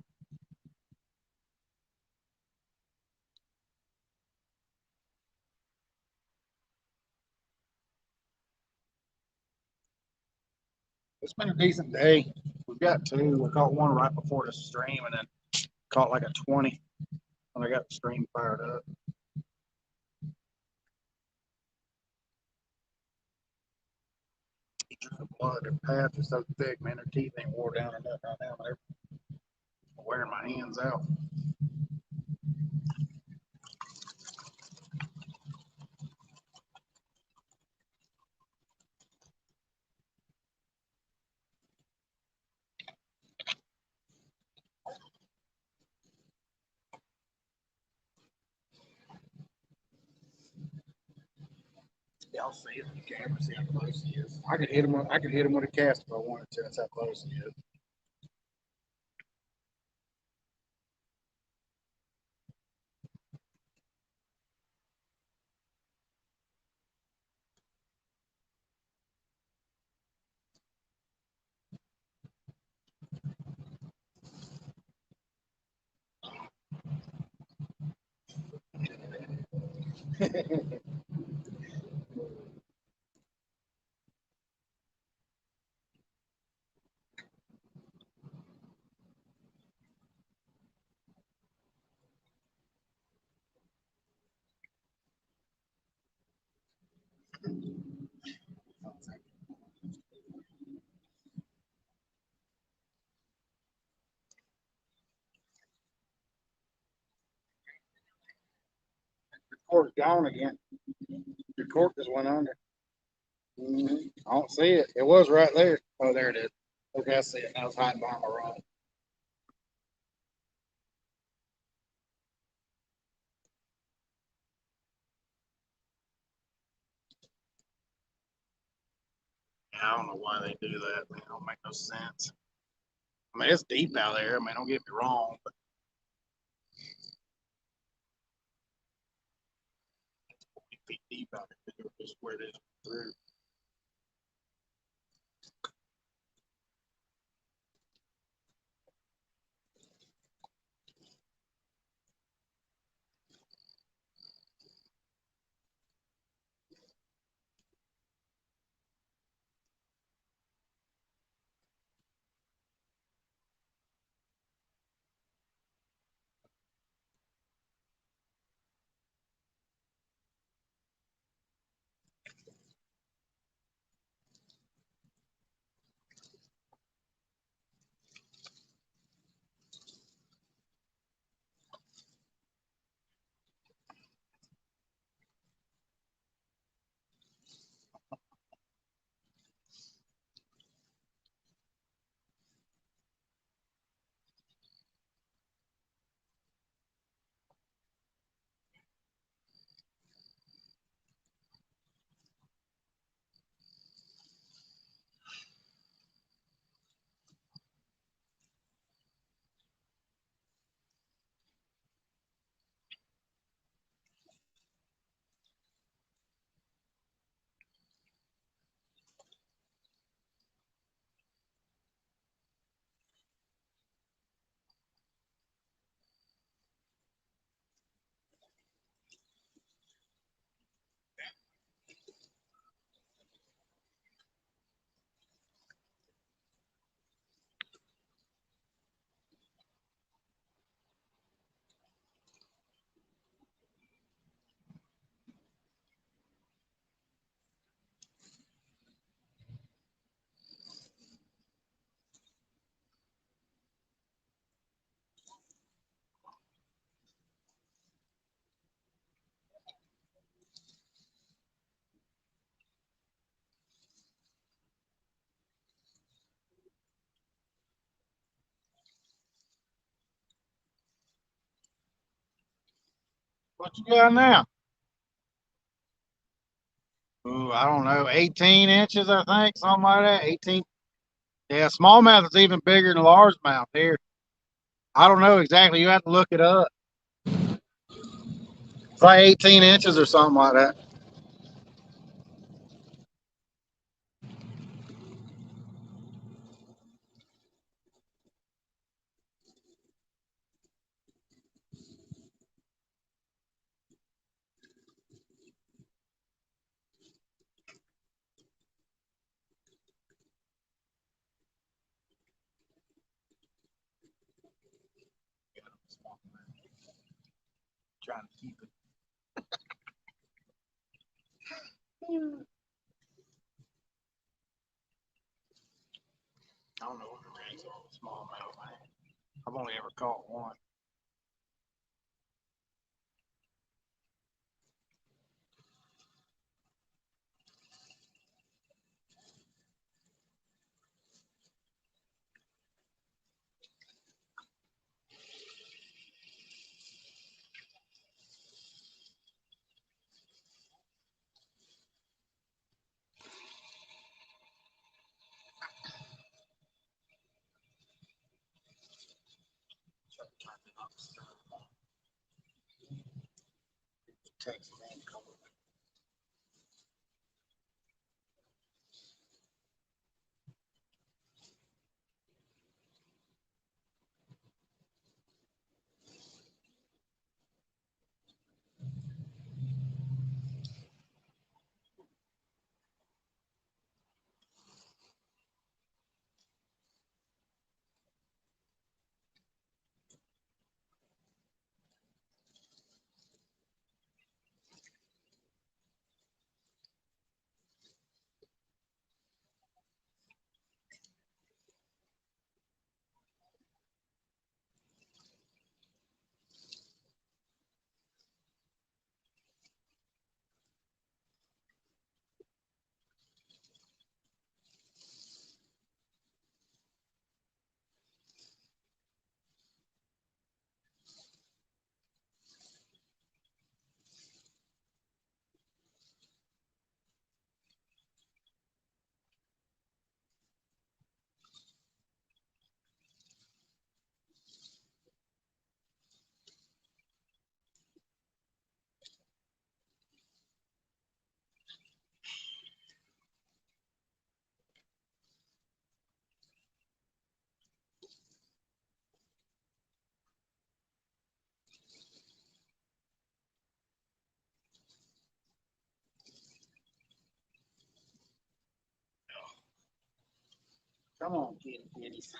It's been a decent day. We've got two. We caught one right before the stream and then caught like a 20 when I got the stream fired up. The blood, their pads are so thick, man. Their teeth ain't wore down enough right now. They're wearing my hands out. Yeah, I'll see it on the camera, see how close he is. I could hit him. I could hit him with a cast if I wanted to. That's how close he is. The cork's gone again. The cork just went under. I don't see it. It was right there. Oh, there it is. Okay, I see it. Now it's hiding behind my rod. Yeah, I don't know why they do that. Man, it don't make no sense. I mean, it's deep out there. I mean, don't get me wrong, but 40 feet deep out there. Just where it is through. What you got now? Ooh, I don't know, 18 inches, I think, something like that. 18. Yeah, smallmouth is even bigger than largemouth here. I don't know exactly. You have to look it up. It's like 18 inches or something like that. Trying to keep it. I don't know what the race on smallmouth, man. I've only ever caught one. Texas and come on, kitty kitties.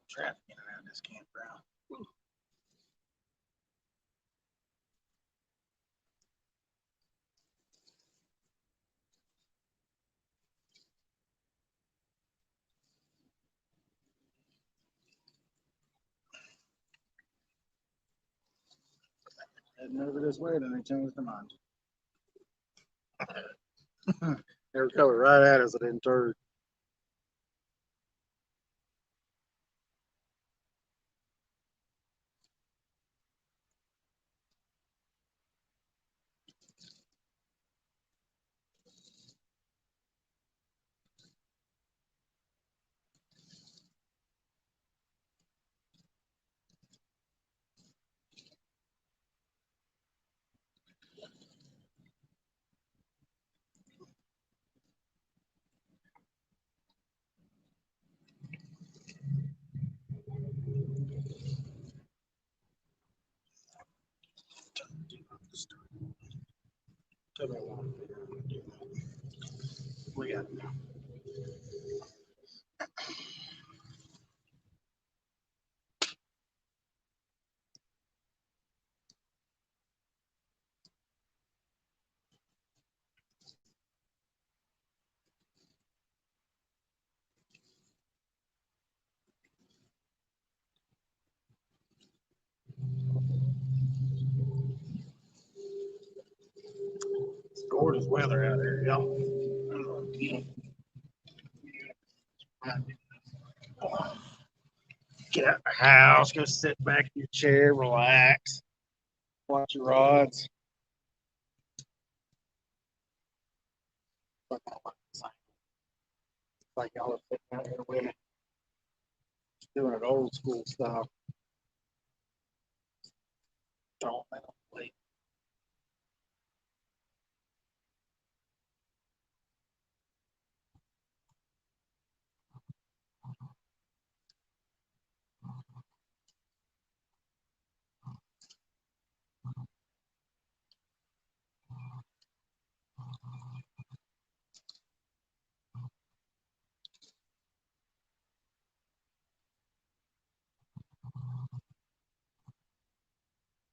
Traffic in and out of this campground. Heading over this way, then they changed their mind. They were coming right at us. I didn't turn. Tell me what we got. It's gorgeous weather out here, y'all. Get out of the house, go sit back in your chair, relax, watch your rods. It's like y'all are sitting out here with me, doing it old school style. Don't wait.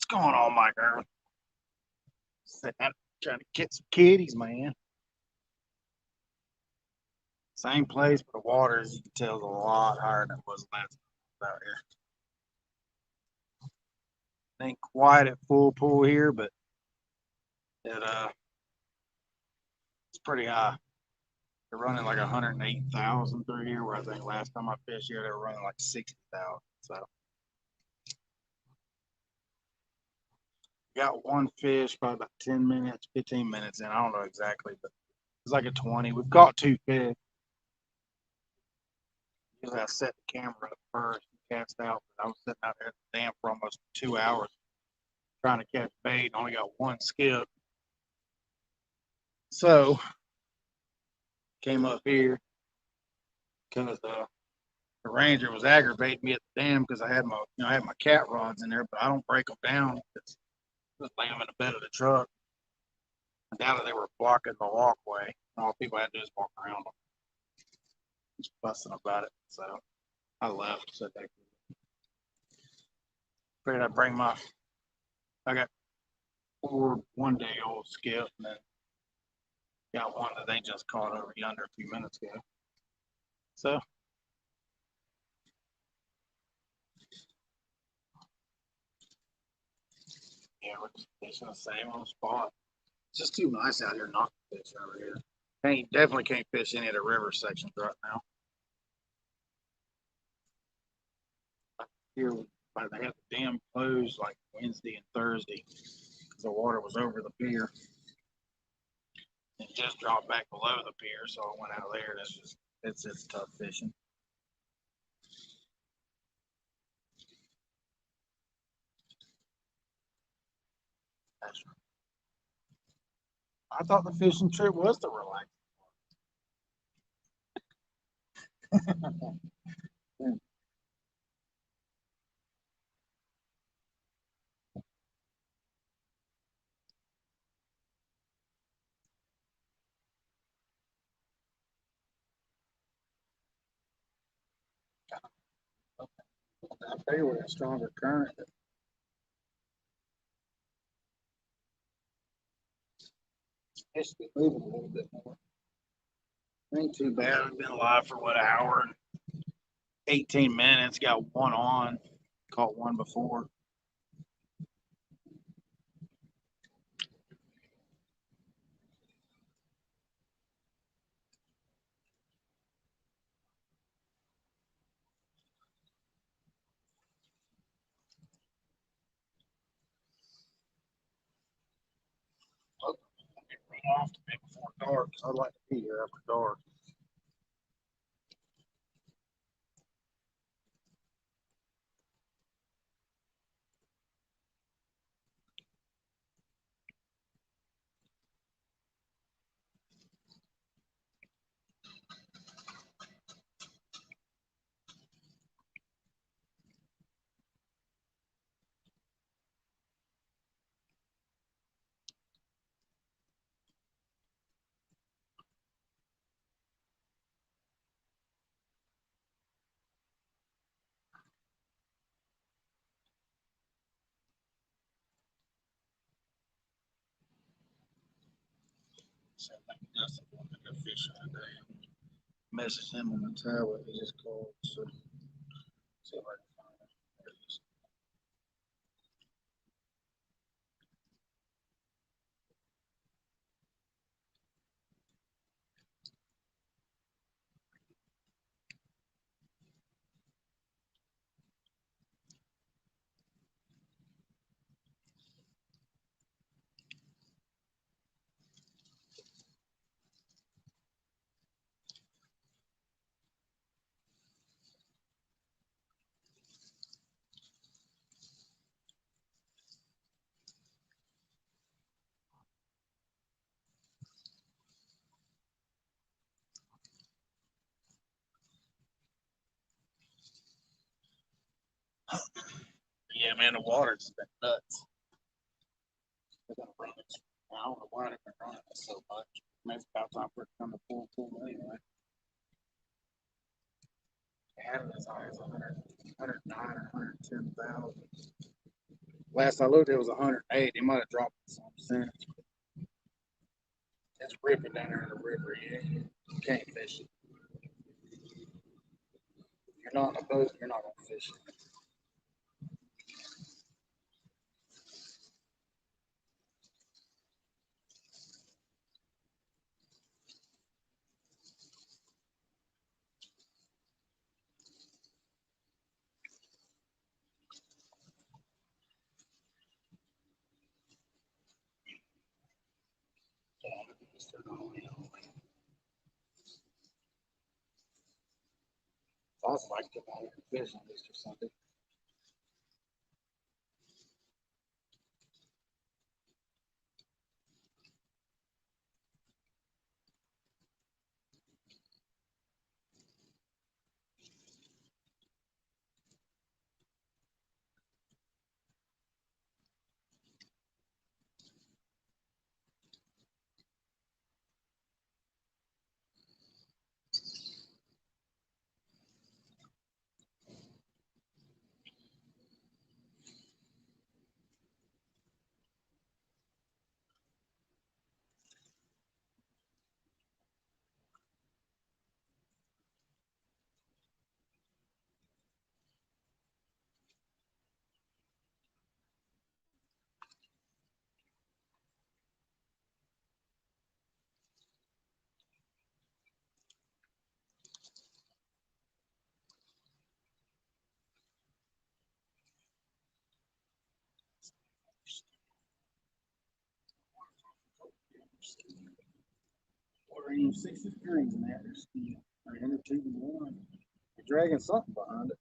What's going on, my girl? Sitting out trying to get some kitties, man. Same place, but the water, as you can tell, is a lot higher than it was last time out here. Ain't quite at full pool here, but it's pretty high. They're running like 108,000 through here, where I think last time I fished here they were running like 60,000. So got one fish, probably about 10 minutes, 15 minutes in. I don't know exactly, but it's like a 20. We've caught two fish. Usually I set the camera up first and cast out, but I was sitting out there at the dam for almost 2 hours trying to catch bait and only got one skip. So came up here because the ranger was aggravating me at the dam because I had my cat rods in there, but I don't break them down. Just lay them in the bed of the truck. I doubted they were blocking the walkway. All people had to do is walk around them. Just fussing about it. So I left. So they figured I'd bring I got 4 one-day old skip and then got one that they just caught over yonder a few minutes ago. So yeah, we're just fishing the same old spot. It's just too nice out here not to fish over here. Definitely can't fish any of the river sections right now. Here, they had the dam closed like Wednesday and Thursday because the water was over the pier and just dropped back below the pier. So I went out there and it's tough fishing. That's right. I thought the fishing trip was to relax. I feel with a stronger current. It should be moving a little bit more. Ain't too bad. I've been alive for what, an hour and 18 minutes. Got one on. Caught one before. Oh, it run off to me before dark. I'd like to be here after dark. So I think Dustin wanted to go fishing today. Messaged him on the tablet. He just called. So see if I can find it. There it is. Yeah, man, the water's been nuts. They're gonna run it. I don't know why they've been running it so much. Maybe it's about time for it to come to full anyway. They had it as high as 100, 109 or 110,000. Last I looked, it was 108. It might have dropped some since. It's ripping down there in the river. You can't fish it. If you're not in a boat, you're not going to fish it. It's awesome. I can get out here and fish on Easter Sunday. Water ain't even 60 degrees in that. There's still 101. You're dragging something behind it.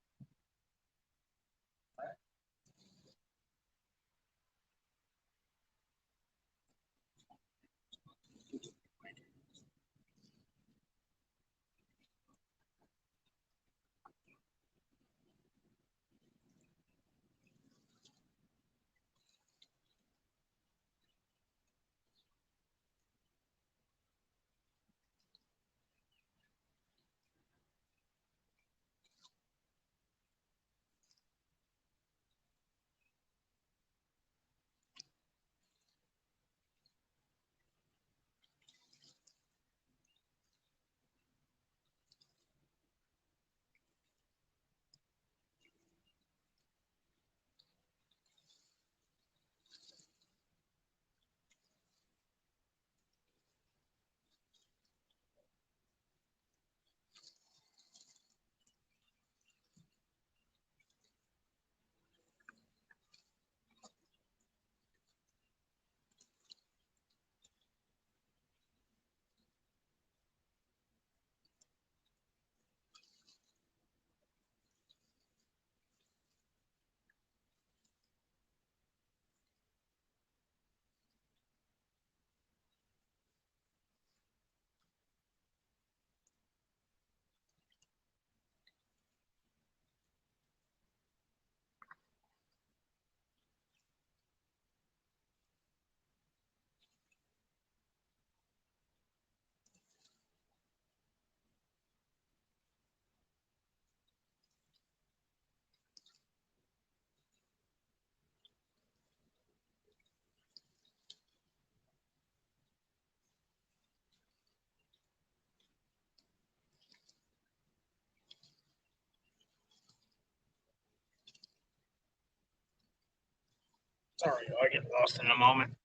Sorry, I get lost in a moment.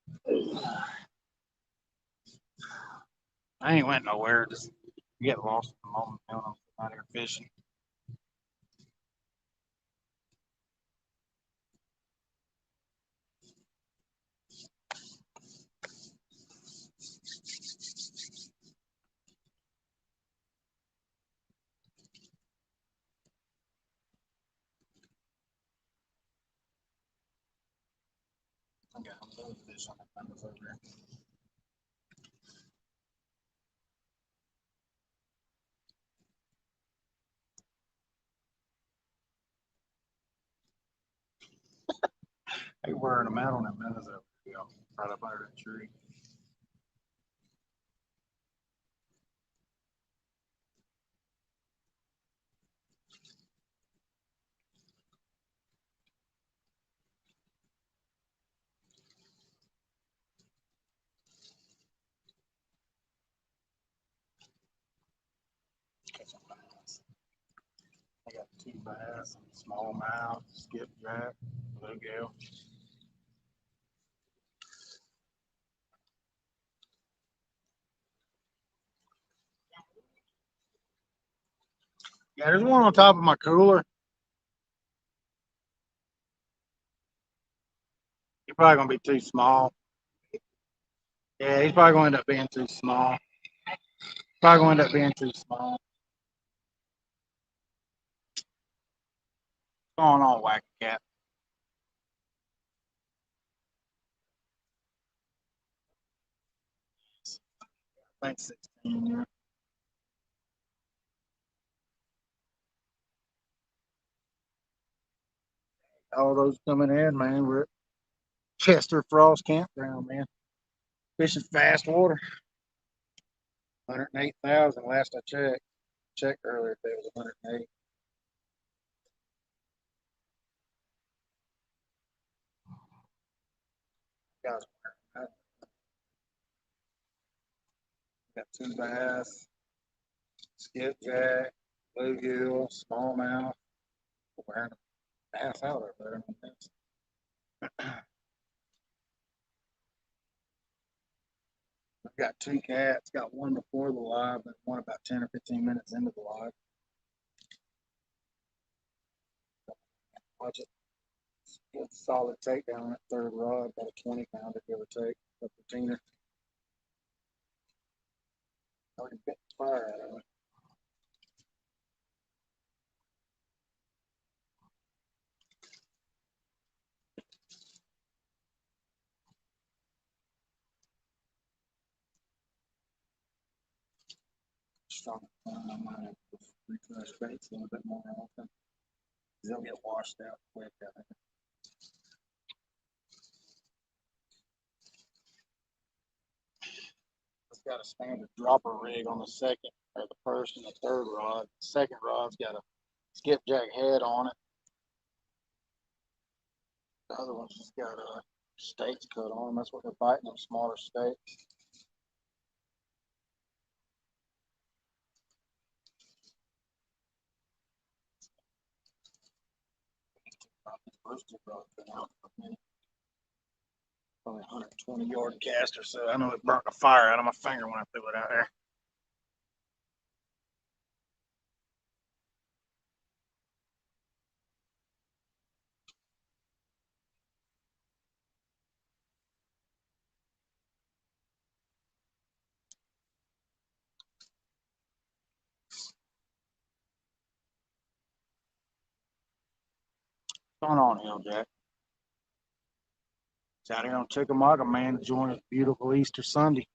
I ain't went nowhere. Just get lost in a moment. I'm out here fishing. I got another fish on the fence over there. They wearing them out on that meadows over there, right up under that tree. I got two bass, smallmouth, skipjack, bluegill. Yeah, there's one on top of my cooler. He's probably gonna be too small. Yeah, he's probably gonna end up being too small. Probably gonna end up being too small. What's going on, Wacky Cat? I think 16. Yeah. All those coming in, man. We're at Chester Frost Campground, man. Fishing fast water. 108,000 last I checked. Checked earlier if it was 108. Guys, got two bass, skipjack, bluegill, smallmouth. Wearing a bass out over there. I've got two cats. Got one before the live, and one about 10 or 15 minutes into the live. Watch it. Good solid takedown on that third rod, about a 20-pounder, give or take. Up the teener. Already bit the fire out of it. Strong. I might have to refresh baits a little bit more often. They'll get washed out quick, I think. It's got a standard dropper rig on the second or the first and the third rod. The second rod's got a skipjack head on it. The other one's just got steaks cut on them. That's what they're biting, them smaller steaks. First two rods been out for a minute. Probably 120-yard cast or so. I know it burnt the fire out of my finger when I threw it out there. What's going on, Hill Jack? It's out here on Chickamauga, man, enjoying a beautiful Easter Sunday.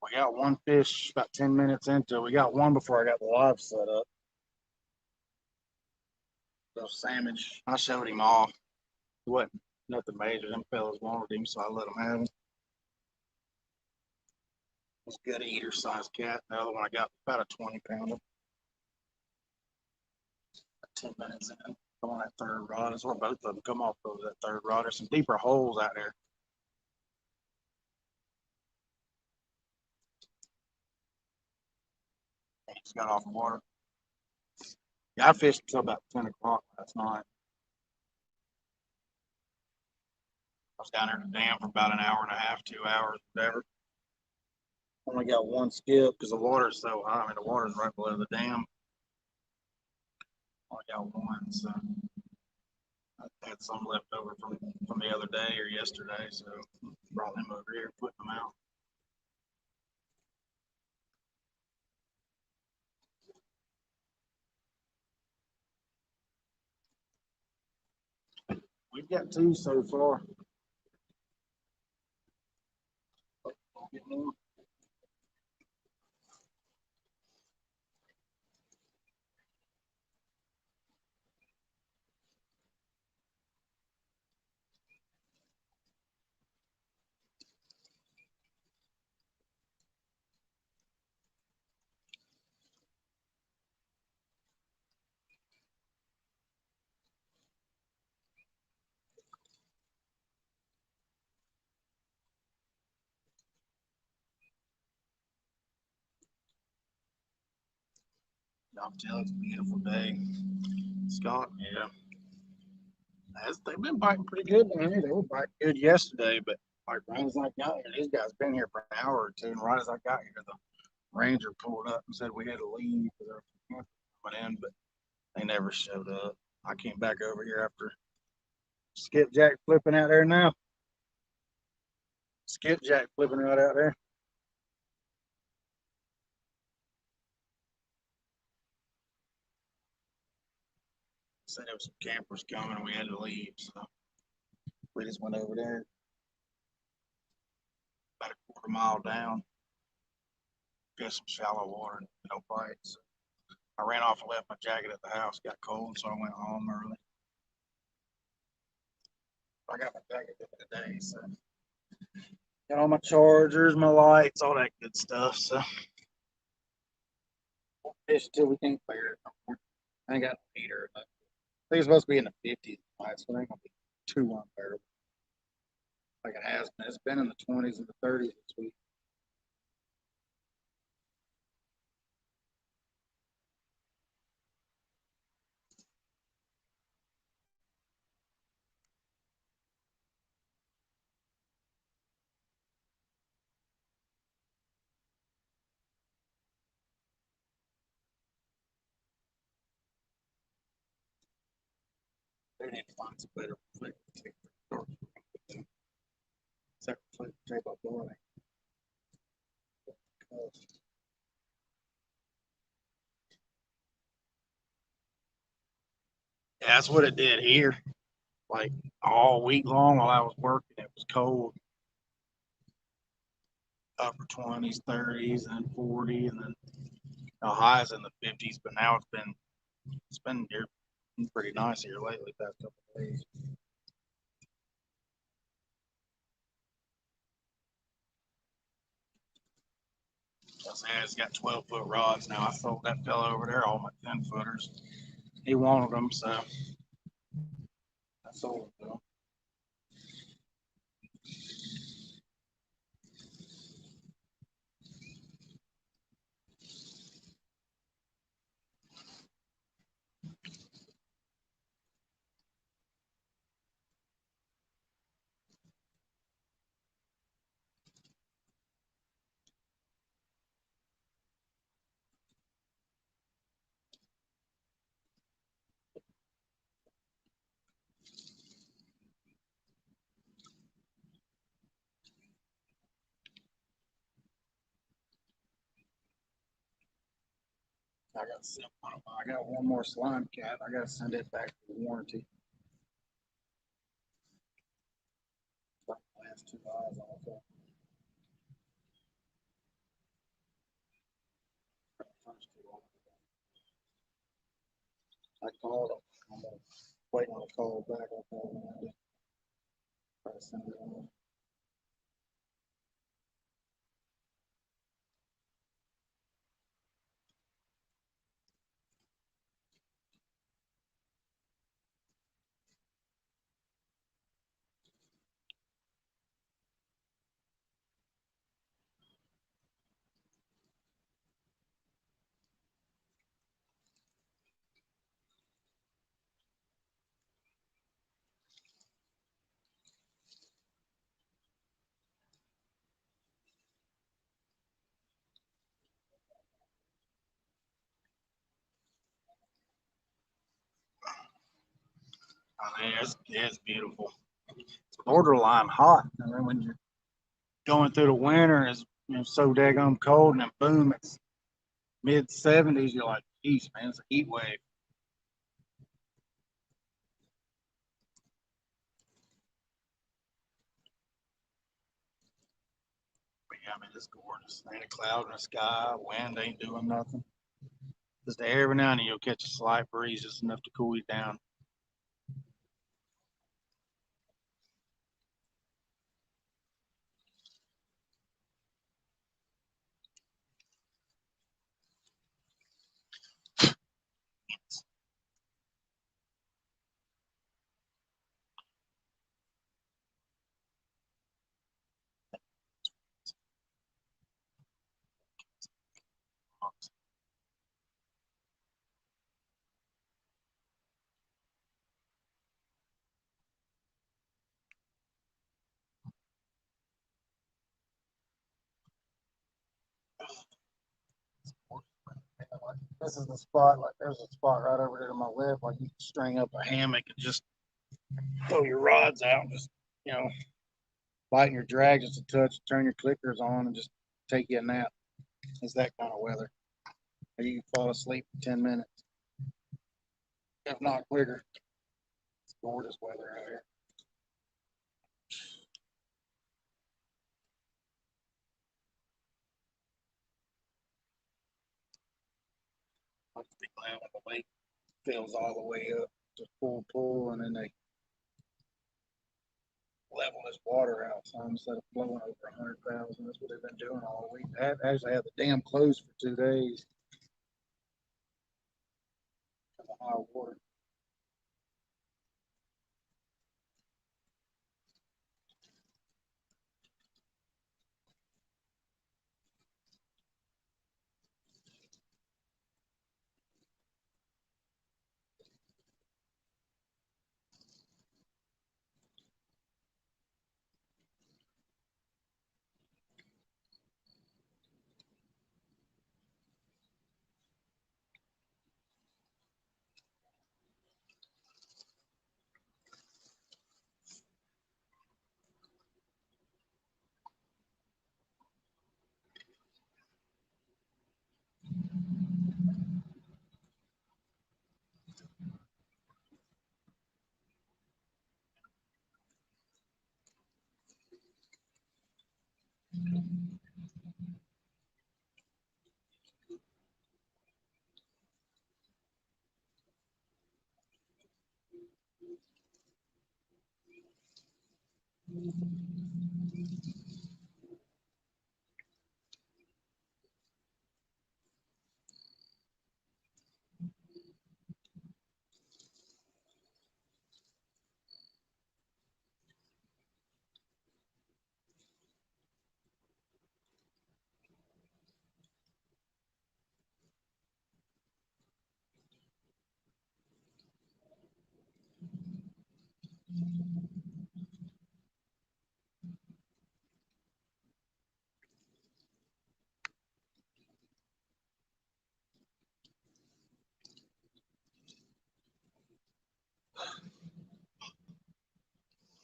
We got one fish about 10 minutes into it. We got one before I got the live set up. Those salmon. I showed him off. It wasn't nothing major. Them fellas wanted him, so I let them have him. It's a good eater size cat. The other one I got about a 20-pounder. 10 minutes in. Come on that third rod. That's where both of them come off of that third rod. There's some deeper holes out there. He just got off the water. Yeah, I fished until about 10 o'clock last night. I was down there at the dam for about an hour and a half, 2 hours, whatever. Only got one skip because the water's so high. I mean, the water's right below the dam. Only got one, so I had some left over from the other day or yesterday, so brought them over here, put them out. We've got two so far. I'll tell you, it's a beautiful day. Scott, yeah. They've been biting pretty good. I mean, they were biting good yesterday, but like right as I got here, these guys been here for an hour or two, and right as I got here, the ranger pulled up and said we had to leave because they're coming in, but they never showed up. I came back over here after Skipjack flipping out there now. Skipjack flipping right out there. Said there was some campers coming and we had to leave, so we just went over there about a quarter mile down. Got some shallow water, no bites. I ran off and left my jacket at the house, got cold, so I went home early. I got my jacket today, so got all my chargers, my lights, all that good stuff. So we'll fish till we can't bear it. I ain't got no heater. I think it's supposed to be in the 50s tonight, so it ain't gonna be too unbearable. Like it has been. It's been in the 20s and the 30s this week. They need to find some better flip tape. Except flip tape up the way. Yeah, that's what it did here. Like all week long while I was working, it was cold. Upper 20s, 30s, and then 40, and then highs in the 50s. But now it's been here pretty nice here lately, past couple of days. I said it's got 12-foot rods now. I sold that fella over there all my 10-footers. He wanted them, so I sold them. I got one more slime cat. I got to send it back for warranty. Last two eyes on it. I called him. I'm waiting on a call back. I'll call him. Try to send it on. I mean, it's beautiful. It's borderline hot. I mean, when you're going through the winter, it's so daggum cold, and then boom, it's mid 70s. You're like, geez, man, it's a heat wave. But yeah, I mean, it's gorgeous. Ain't a cloud in the sky. Wind ain't doing nothing. Just every now and then you'll catch a slight breeze, just enough to cool you down. This is the spot. Like, there's a spot right over there to my left. Like, you can string up a hammock and just throw your rods out and just, you know, lighten your drag just a touch, turn your clickers on, and just take you a nap. It's that kind of weather. Or you can fall asleep in 10 minutes, if not quicker. It's gorgeous weather out here. I'll be glad when the lake fills all the way up to full pull, and then they level this water out some instead of flowing over 100,000. That's what they've been doing all week. I actually had the dam closed for 2 days because of high water.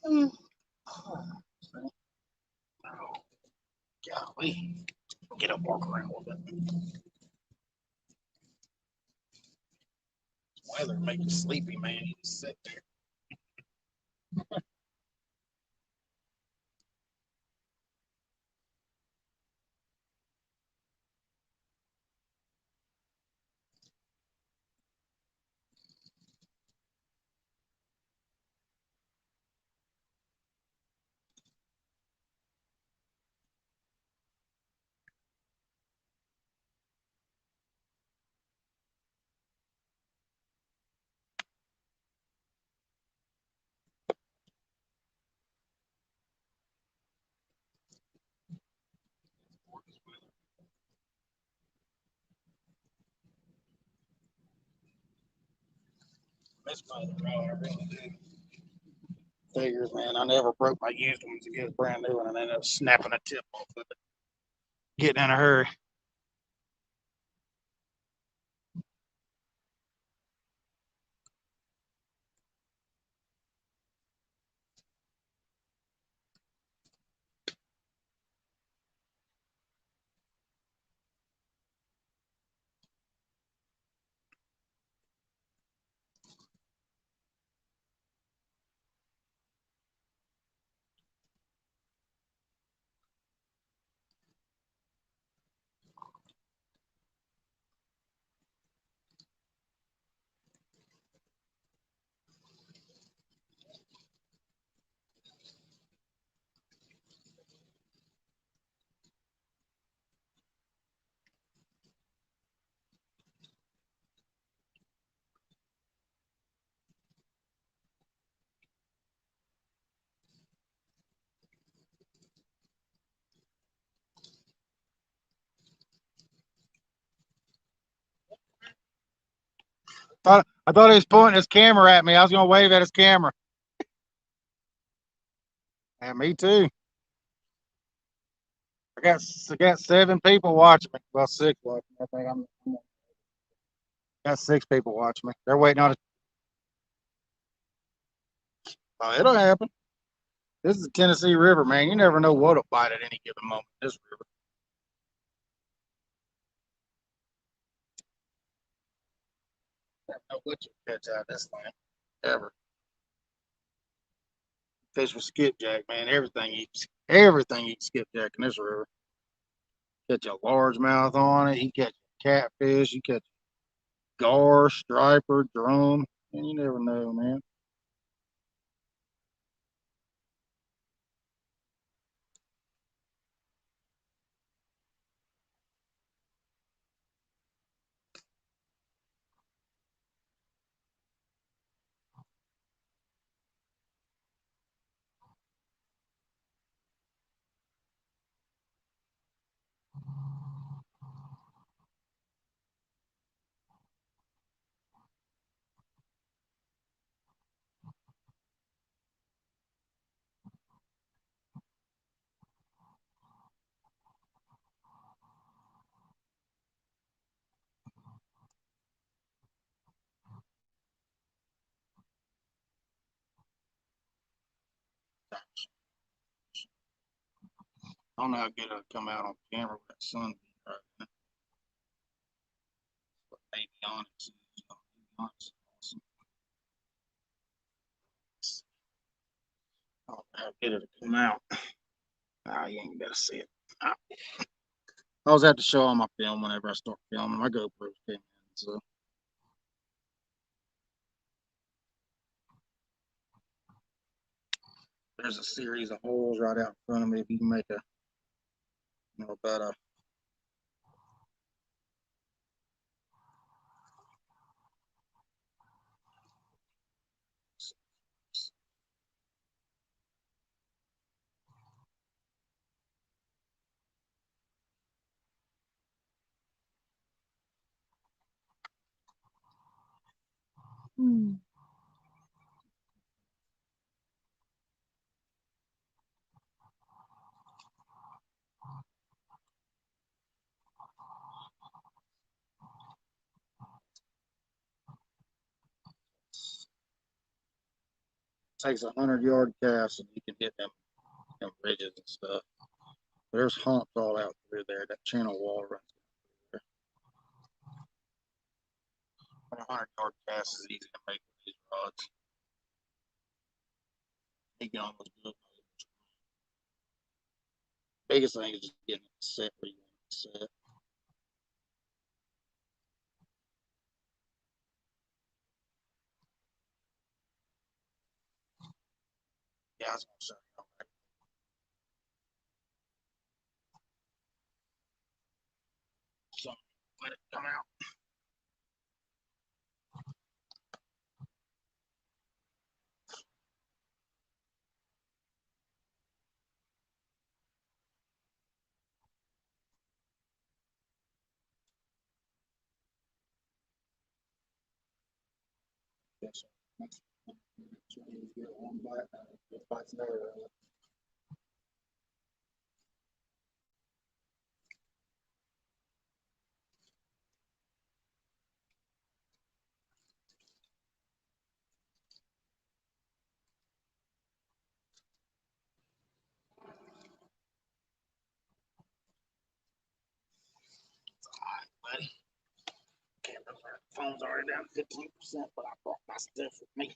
Oh, golly. Get up, walk around a little bit. Weather make you sleepy, man. You just sit there. Miss Mother, I really do. Figures, man. I never broke my used ones to get a brand new one and ended up snapping a tip off of it. Getting in a hurry. I thought he was pointing his camera at me. I was gonna wave at his camera. And me too. I got 7 people watching me. Well, 6 watching. I think I'm got 6 people watching me. They're waiting on it. Oh, it'll happen. This is the Tennessee River, man. You never know what'll bite at any given moment. This river. I don't know what you catch out of this thing ever. Fish with skipjack, man. Everything eats skipjack in this river. Catch a largemouth on it. You catch catfish. You catch gar, striper, drum. And you never know, man. I don't know how good it'll come out on camera with that sun right now. But maybe on it. Awesome. I don't know how good it'll come out. Ah, you ain't got to see it. I always have to show all my film whenever I start filming. My GoPro's came in, so there's a series of holes right out in front of me. If you can make a, about a takes 100-yard cast and you can hit them ridges and stuff. There's humps all out through there. That channel wall runs through there. 100-yard cast is easy to make with these rods. You can almost do it. Biggest thing is just getting it set where you want it set. Yeah, I was gonna show you. So let it come out. Yes, sir. That's what you get one bite. Bites there. Buddy. Camera's phone's already down 15%, but I brought my stuff with me.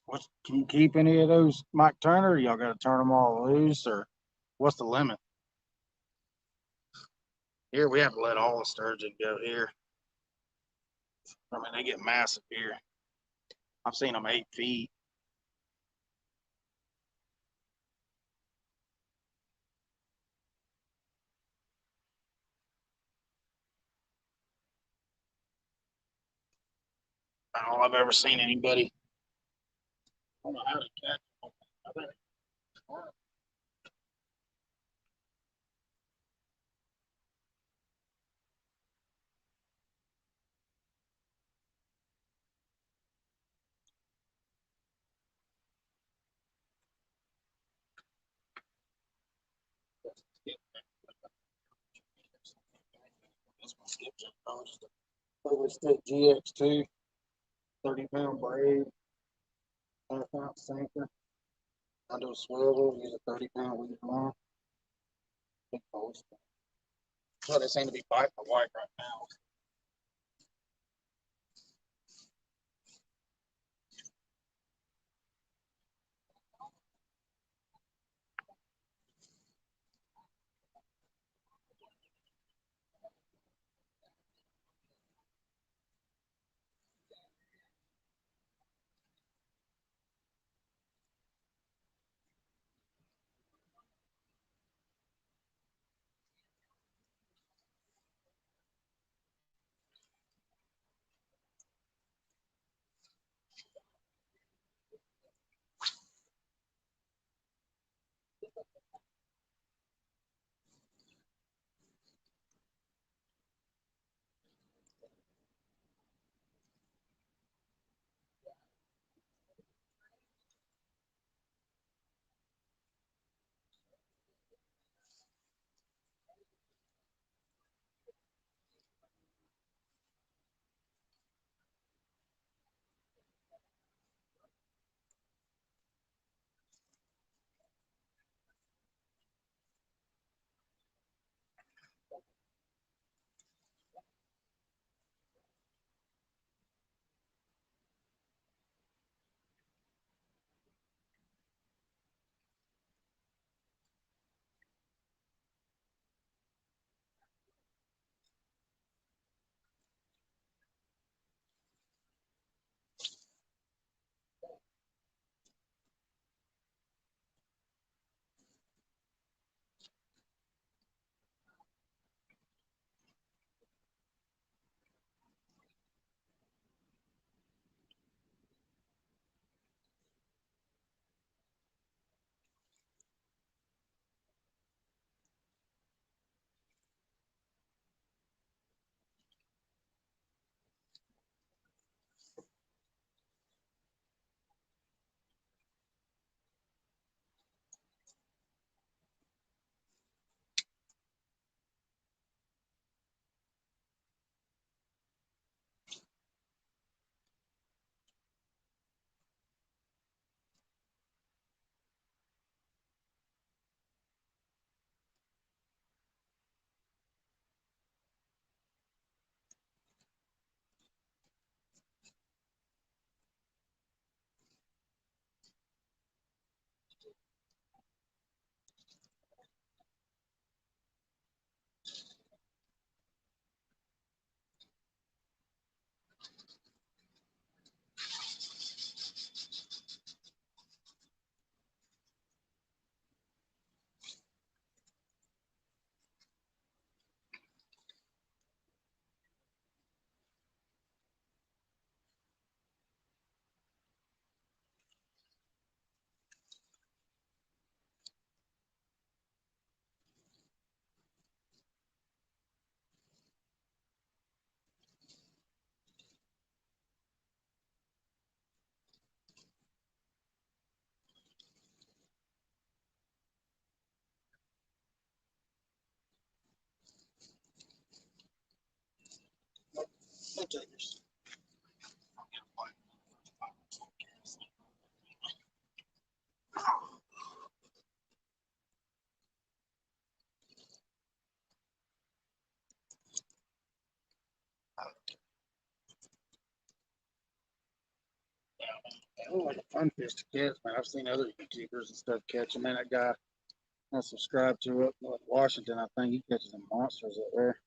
What can you keep any of those Mike Turner? Or y'all got to turn them all loose, or what's the limit? Here we have to let all the sturgeon go here. I mean, they get massive here. I've seen them 8 feet. I don't know if I've ever seen anybody. I don't know how to catch them. I bet it's hard. This one skips it. Oh, just a Holy Stick GX2, 30-pound braid, half-ounce sinker, under swivel, use a 30-pound weed line. Big post. So they seem to be biting the white right now. No takers. look like a fun fish to catch, man. I've seen other YouTubers and stuff catch them. Man, that guy I subscribe to up in Washington, I think he catches some monsters up there.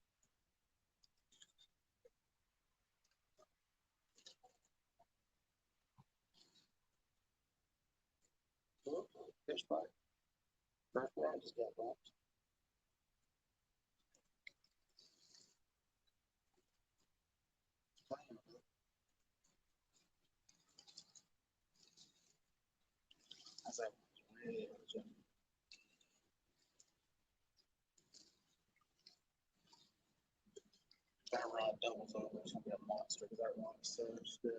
Fish bite. First one I just got bumped. That's that really that rod doubles over. It's gonna be a monster because that rod is so stiff.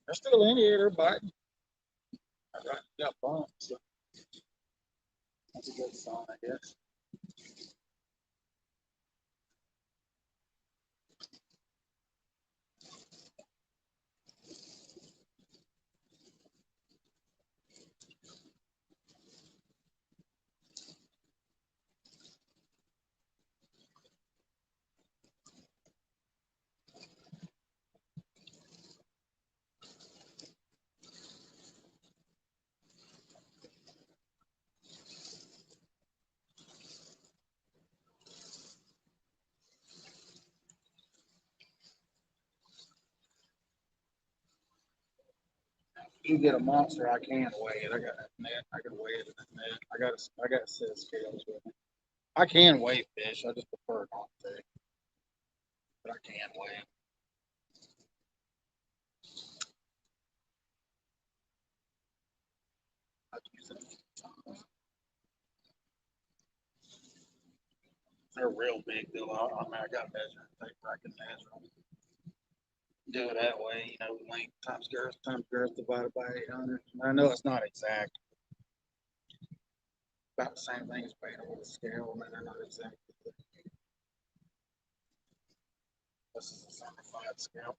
They're still in here. They're biting. I got bumped. So that's a good sign, I guess. You get a monster, I can weigh it. I got that net. I can weigh it in that net. I got a set of scales with me. I can weigh fish. I just prefer not to, but I can weigh it. I use it. They're real big though. I mean, I got measuring tape. I can measure them. Do it that way, length times girth divided by 800. I know it's not exact. About the same thing as weighing it with a scale. I mean, they're not exact. This is a simplified scale.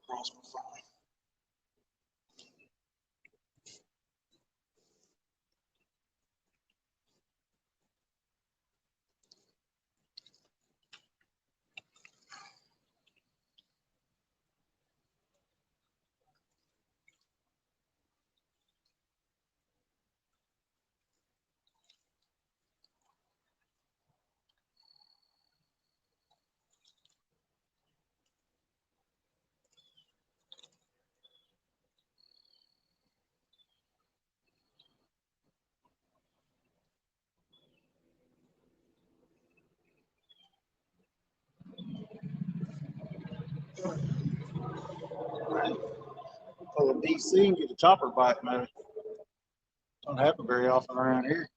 across my phone. Pull a DC and get a chopper bite, man. Don't happen very often around here.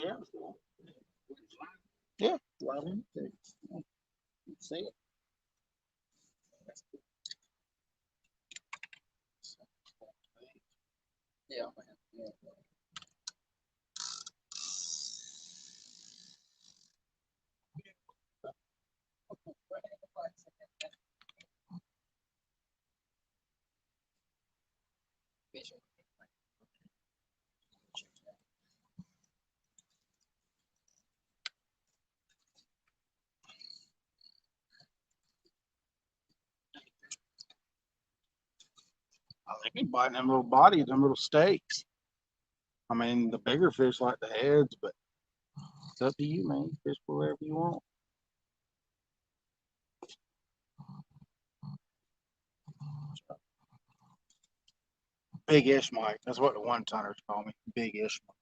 Yeah. Yeah. Live intake. See it. Yeah, man. Yeah. I think he's biting them little bodies, them little steaks. I mean, the bigger fish like the heads, but it's up to you, man. Fish wherever you want. Big Ishmael. That's what the one tonners call me. Big Ishmael.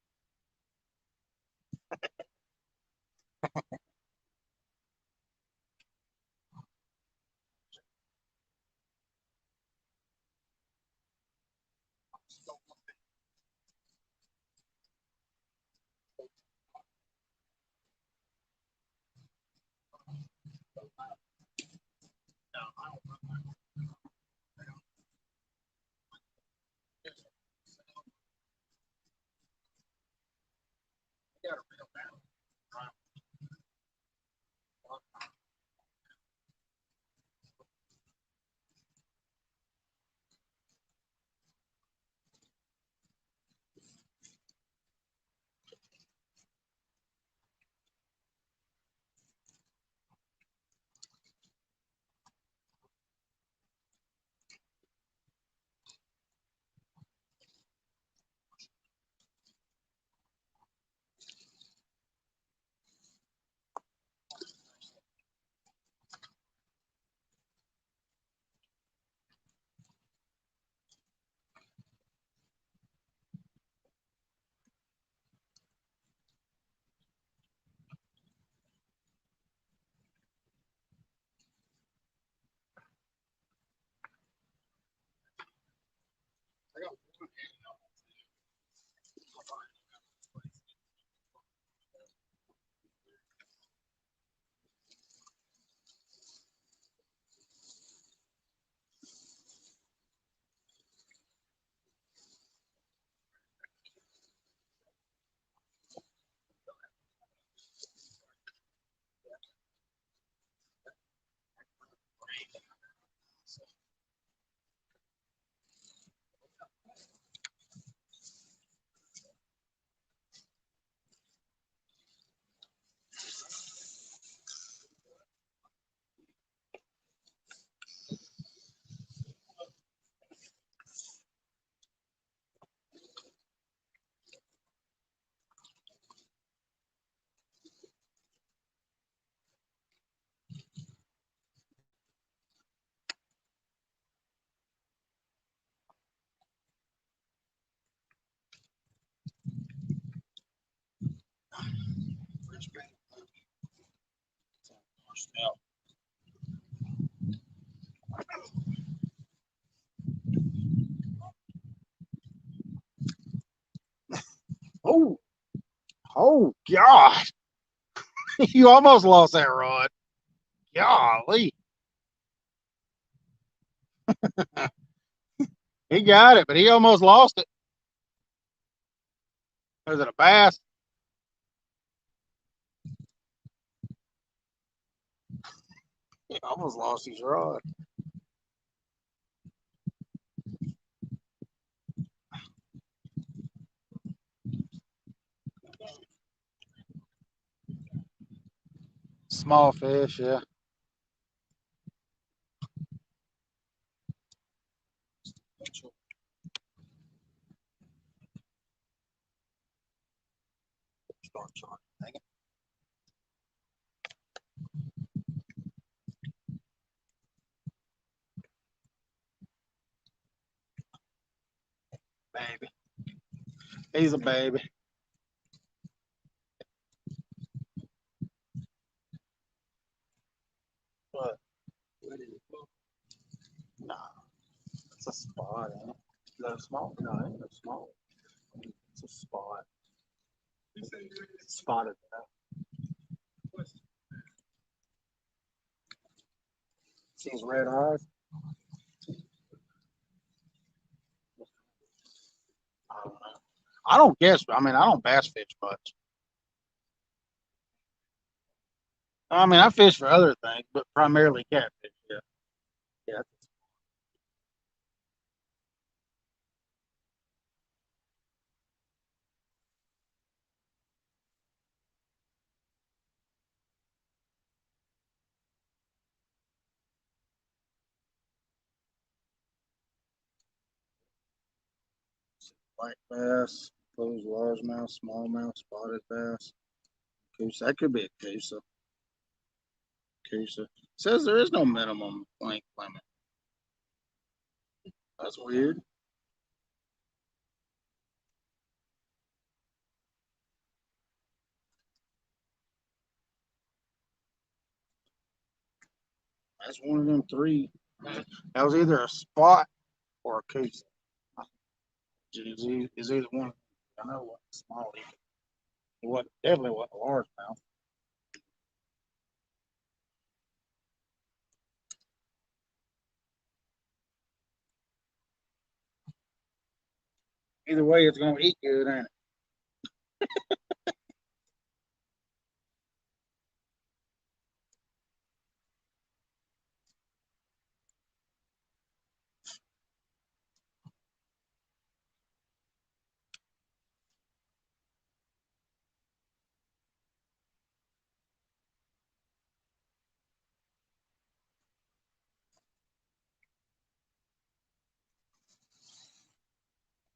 Oh, oh God. You almost lost that rod. Golly. He got it, but he almost lost it. Was it a bass? He almost lost his rod. Small fish, yeah. Baby. He's a baby. What? Nah, it's a spot, ain't it? Is that a small? No, it ain't a small. It's a spot. It's spotted now. See his red eyes? I don't know. I don't guess. I mean, I don't bass fish much. I mean, I fish for other things, but primarily catfish. Yeah, yeah. Black bass, closed largemouth, smallmouth, spotted bass, goose. That could be a goose. Coosa. Says there is no minimum length limit. That's weird. That's one of them three. That was either a spot or a Coosa. Is either one. I know what small either. It wasn't definitely wasn't a largemouth. Either way, it's gonna eat good, ain't it?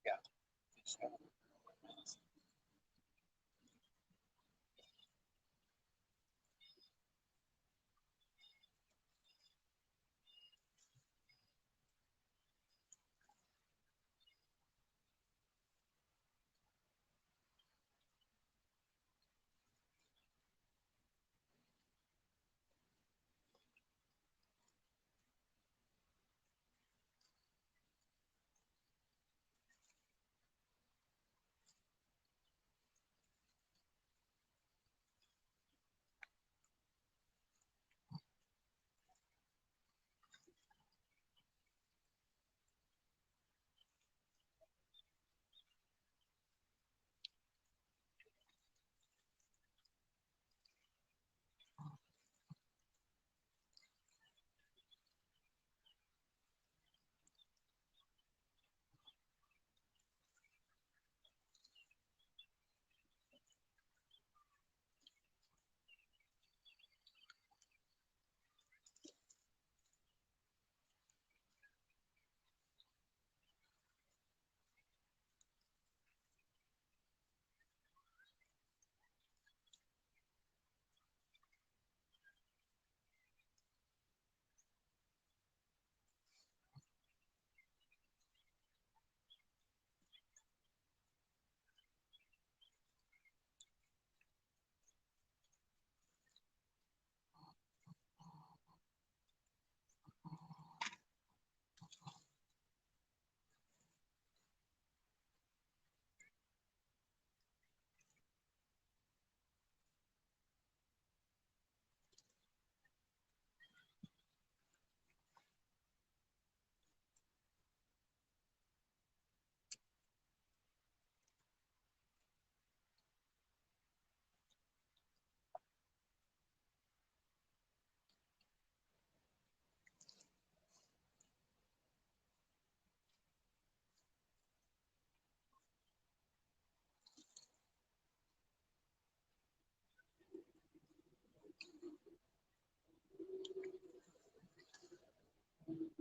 Yeah.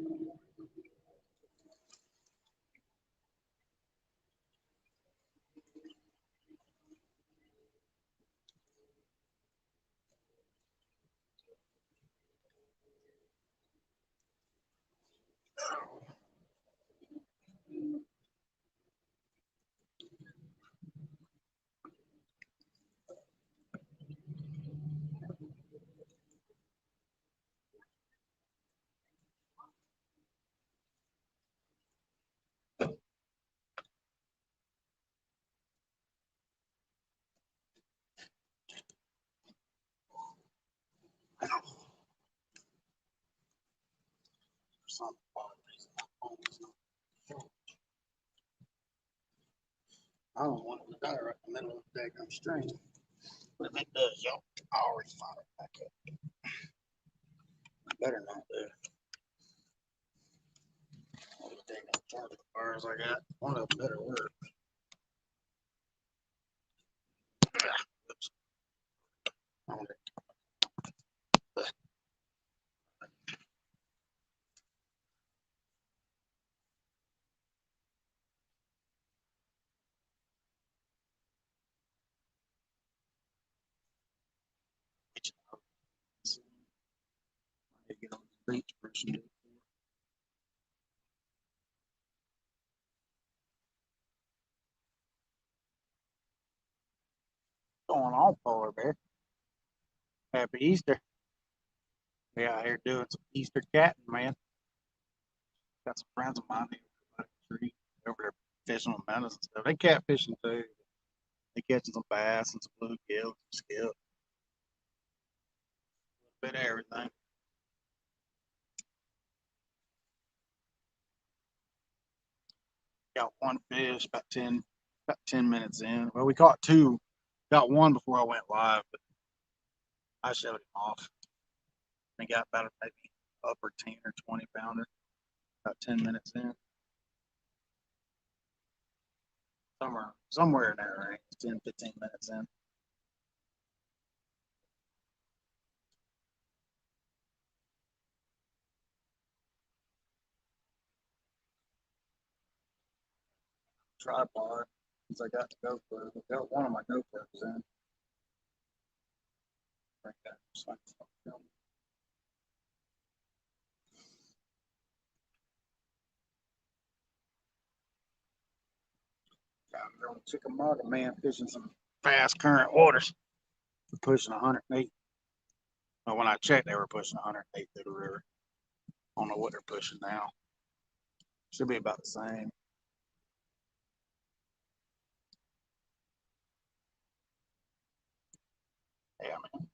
I don't want it to die right in the middle of the daggone string. But if it does, y'all already fire it back up. Better not do. All these daggone charger bars I got, one of them better work. Oops. Get on the beach person. Going on, polar bear? Happy Easter. We out here doing some Easter catting, man. Got some friends of mine by the tree over there fishing with minnows and stuff. They catfishing too. They catching some bass and some bluegill, some skip, a bit of everything. Got one fish about ten minutes in. Well, we caught two. Got one before I went live, but I showed him off. They got about a maybe upper 10 or 20 pounder. About 10 minutes in. Somewhere in that range, 10, 15 minutes in. Tripod, since I got the GoPro. I got one of my GoPros in. Bring that so I can film. Got there on Chickamauga, man, fishing some fast current waters. We're pushing 108. Well, when I checked, they were pushing 108 through the river. I don't know what they're pushing now. Should be about the same. Yeah, man.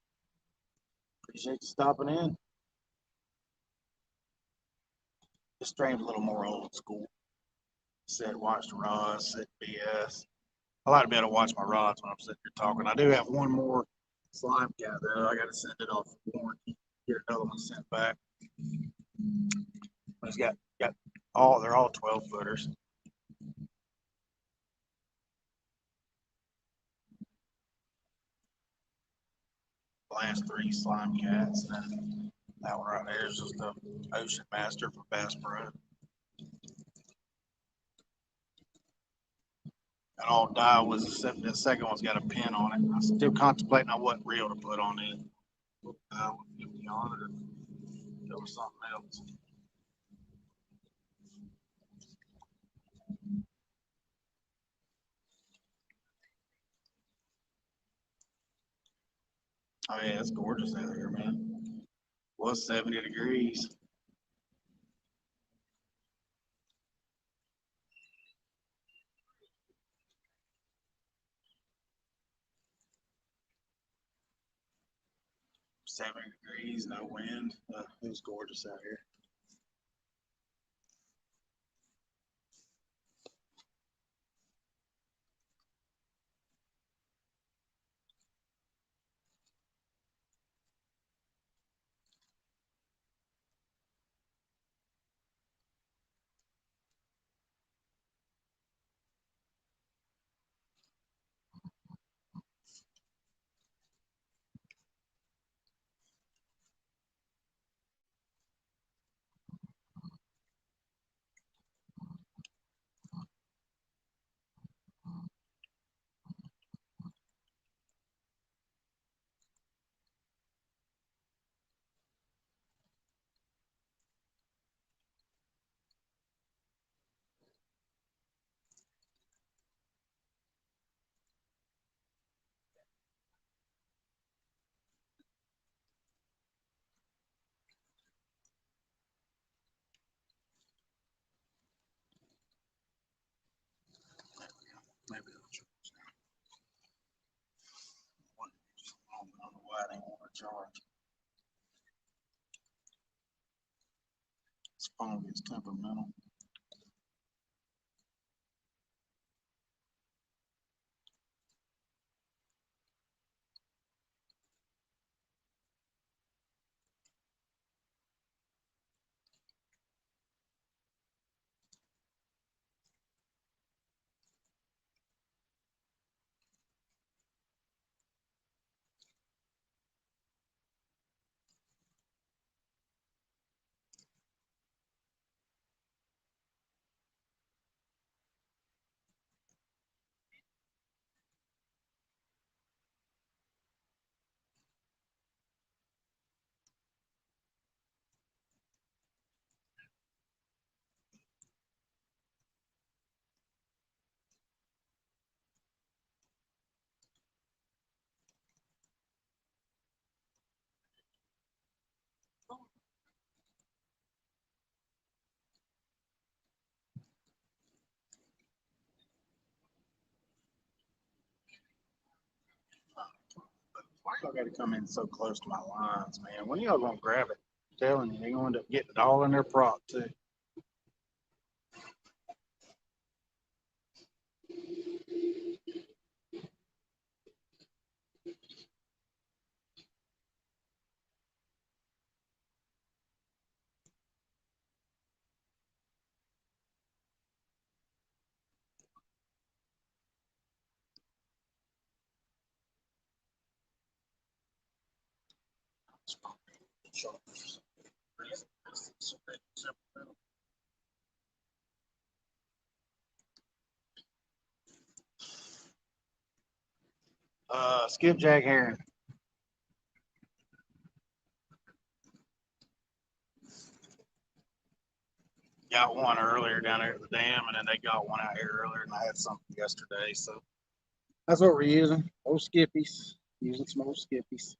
Appreciate you stopping in. This stream's a little more old school. Said watch the rods, said BS. I like to be able to watch my rods when I'm sitting here talking. I do have one more slime cat though. I got to send it off for warranty. Get another one sent back. But it's got all. They're all 12 footers. Last three slime cats. And that one right there is just a Ocean Master from Bass Pro. That all die was the second one's got a pin on it. I'm still contemplating on what reel to put on it. 50 on it or go something else. Oh yeah, it's gorgeous out here, man. It was 70 degrees. 70 degrees, no wind. It was gorgeous out here. charge. This phone gets temperamental. Why y'all got to come in so close to my lines, man? When y'all gonna grab it? I'm telling you, they're gonna end up getting it all in their prop too. Skipjack herring. Got one earlier down there at the dam, and then they got one out here earlier, and I had something yesterday. So that's what we're using. Old skippies. Using some old skippies.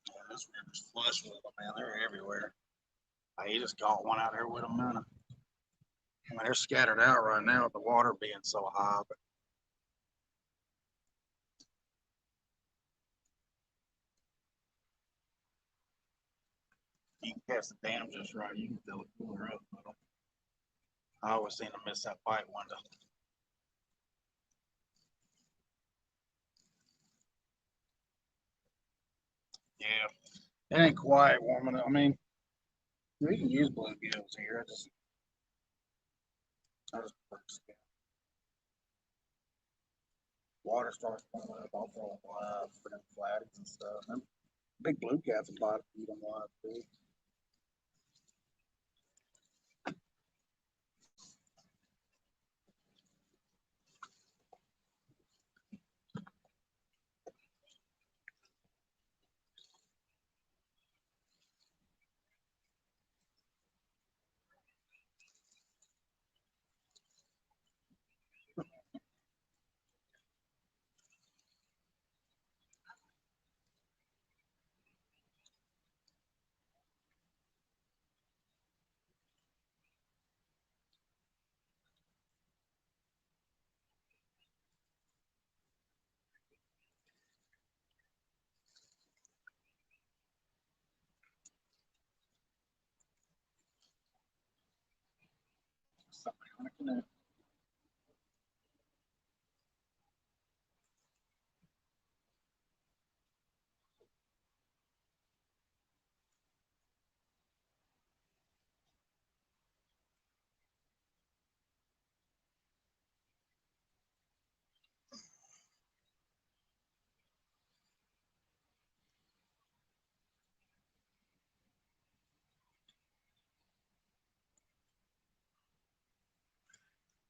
Yeah, this river's flush with them, man. They're everywhere. He just got one out there with them, man. I mean, they're scattered out right now with the water being so high, but you can cast the dam just right. You can fill it cooler up. I always seem to miss that bite window. Yeah, it ain't quite warm enough. I mean, we can use bluegills here. I just prefer skin. Water starts coming up. I'll throw them live for them flatties and stuff. Them big blue cats will bite eat them live too. Something on a canoe.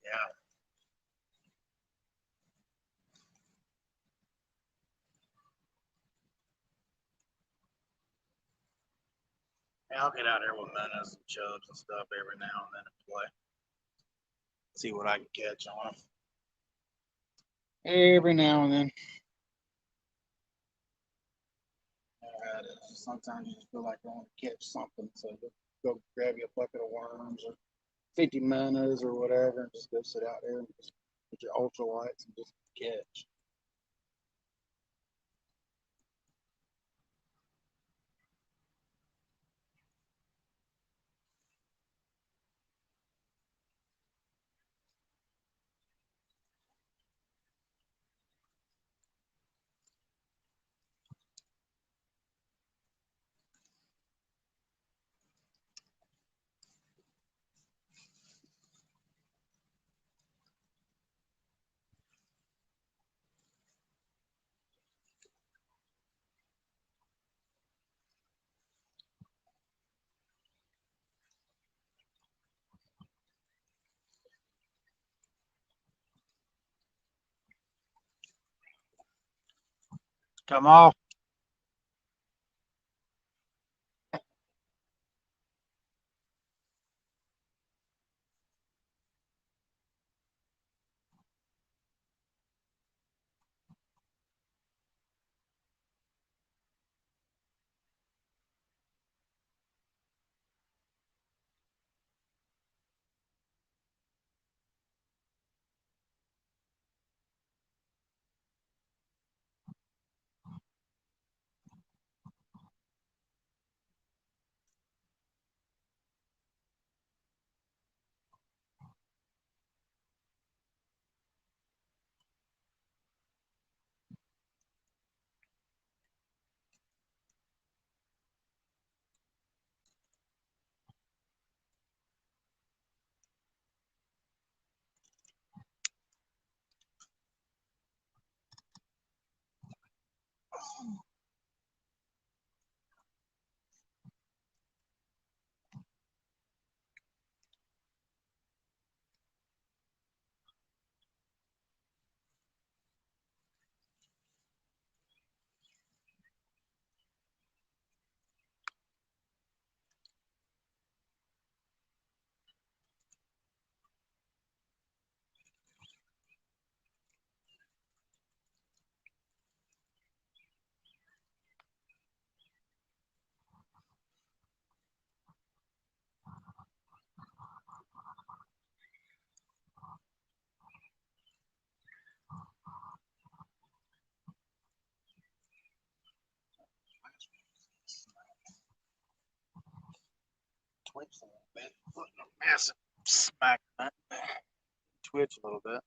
Yeah. Yeah, I'll get out there with minnows and chubs and stuff every now and then and play. See what I can catch on them. Every now and then. Sometimes you just feel like you want to catch something, so go grab you a bucket of worms or 50 minnows or whatever, and just go sit out there and just put your ultralights and just catch. Come off. Twitch a little bit. Putting a massive smack on that. Twitch a little bit.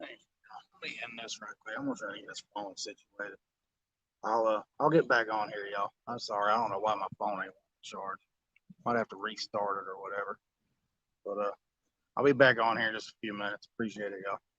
Hey, let me end this right quick. I'm gonna try to get this phone situated. I'll get back on here, y'all. I'm sorry, I don't know why my phone ain't charged. Might have to restart it or whatever. But I'll be back on here in just a few minutes. Appreciate it, y'all.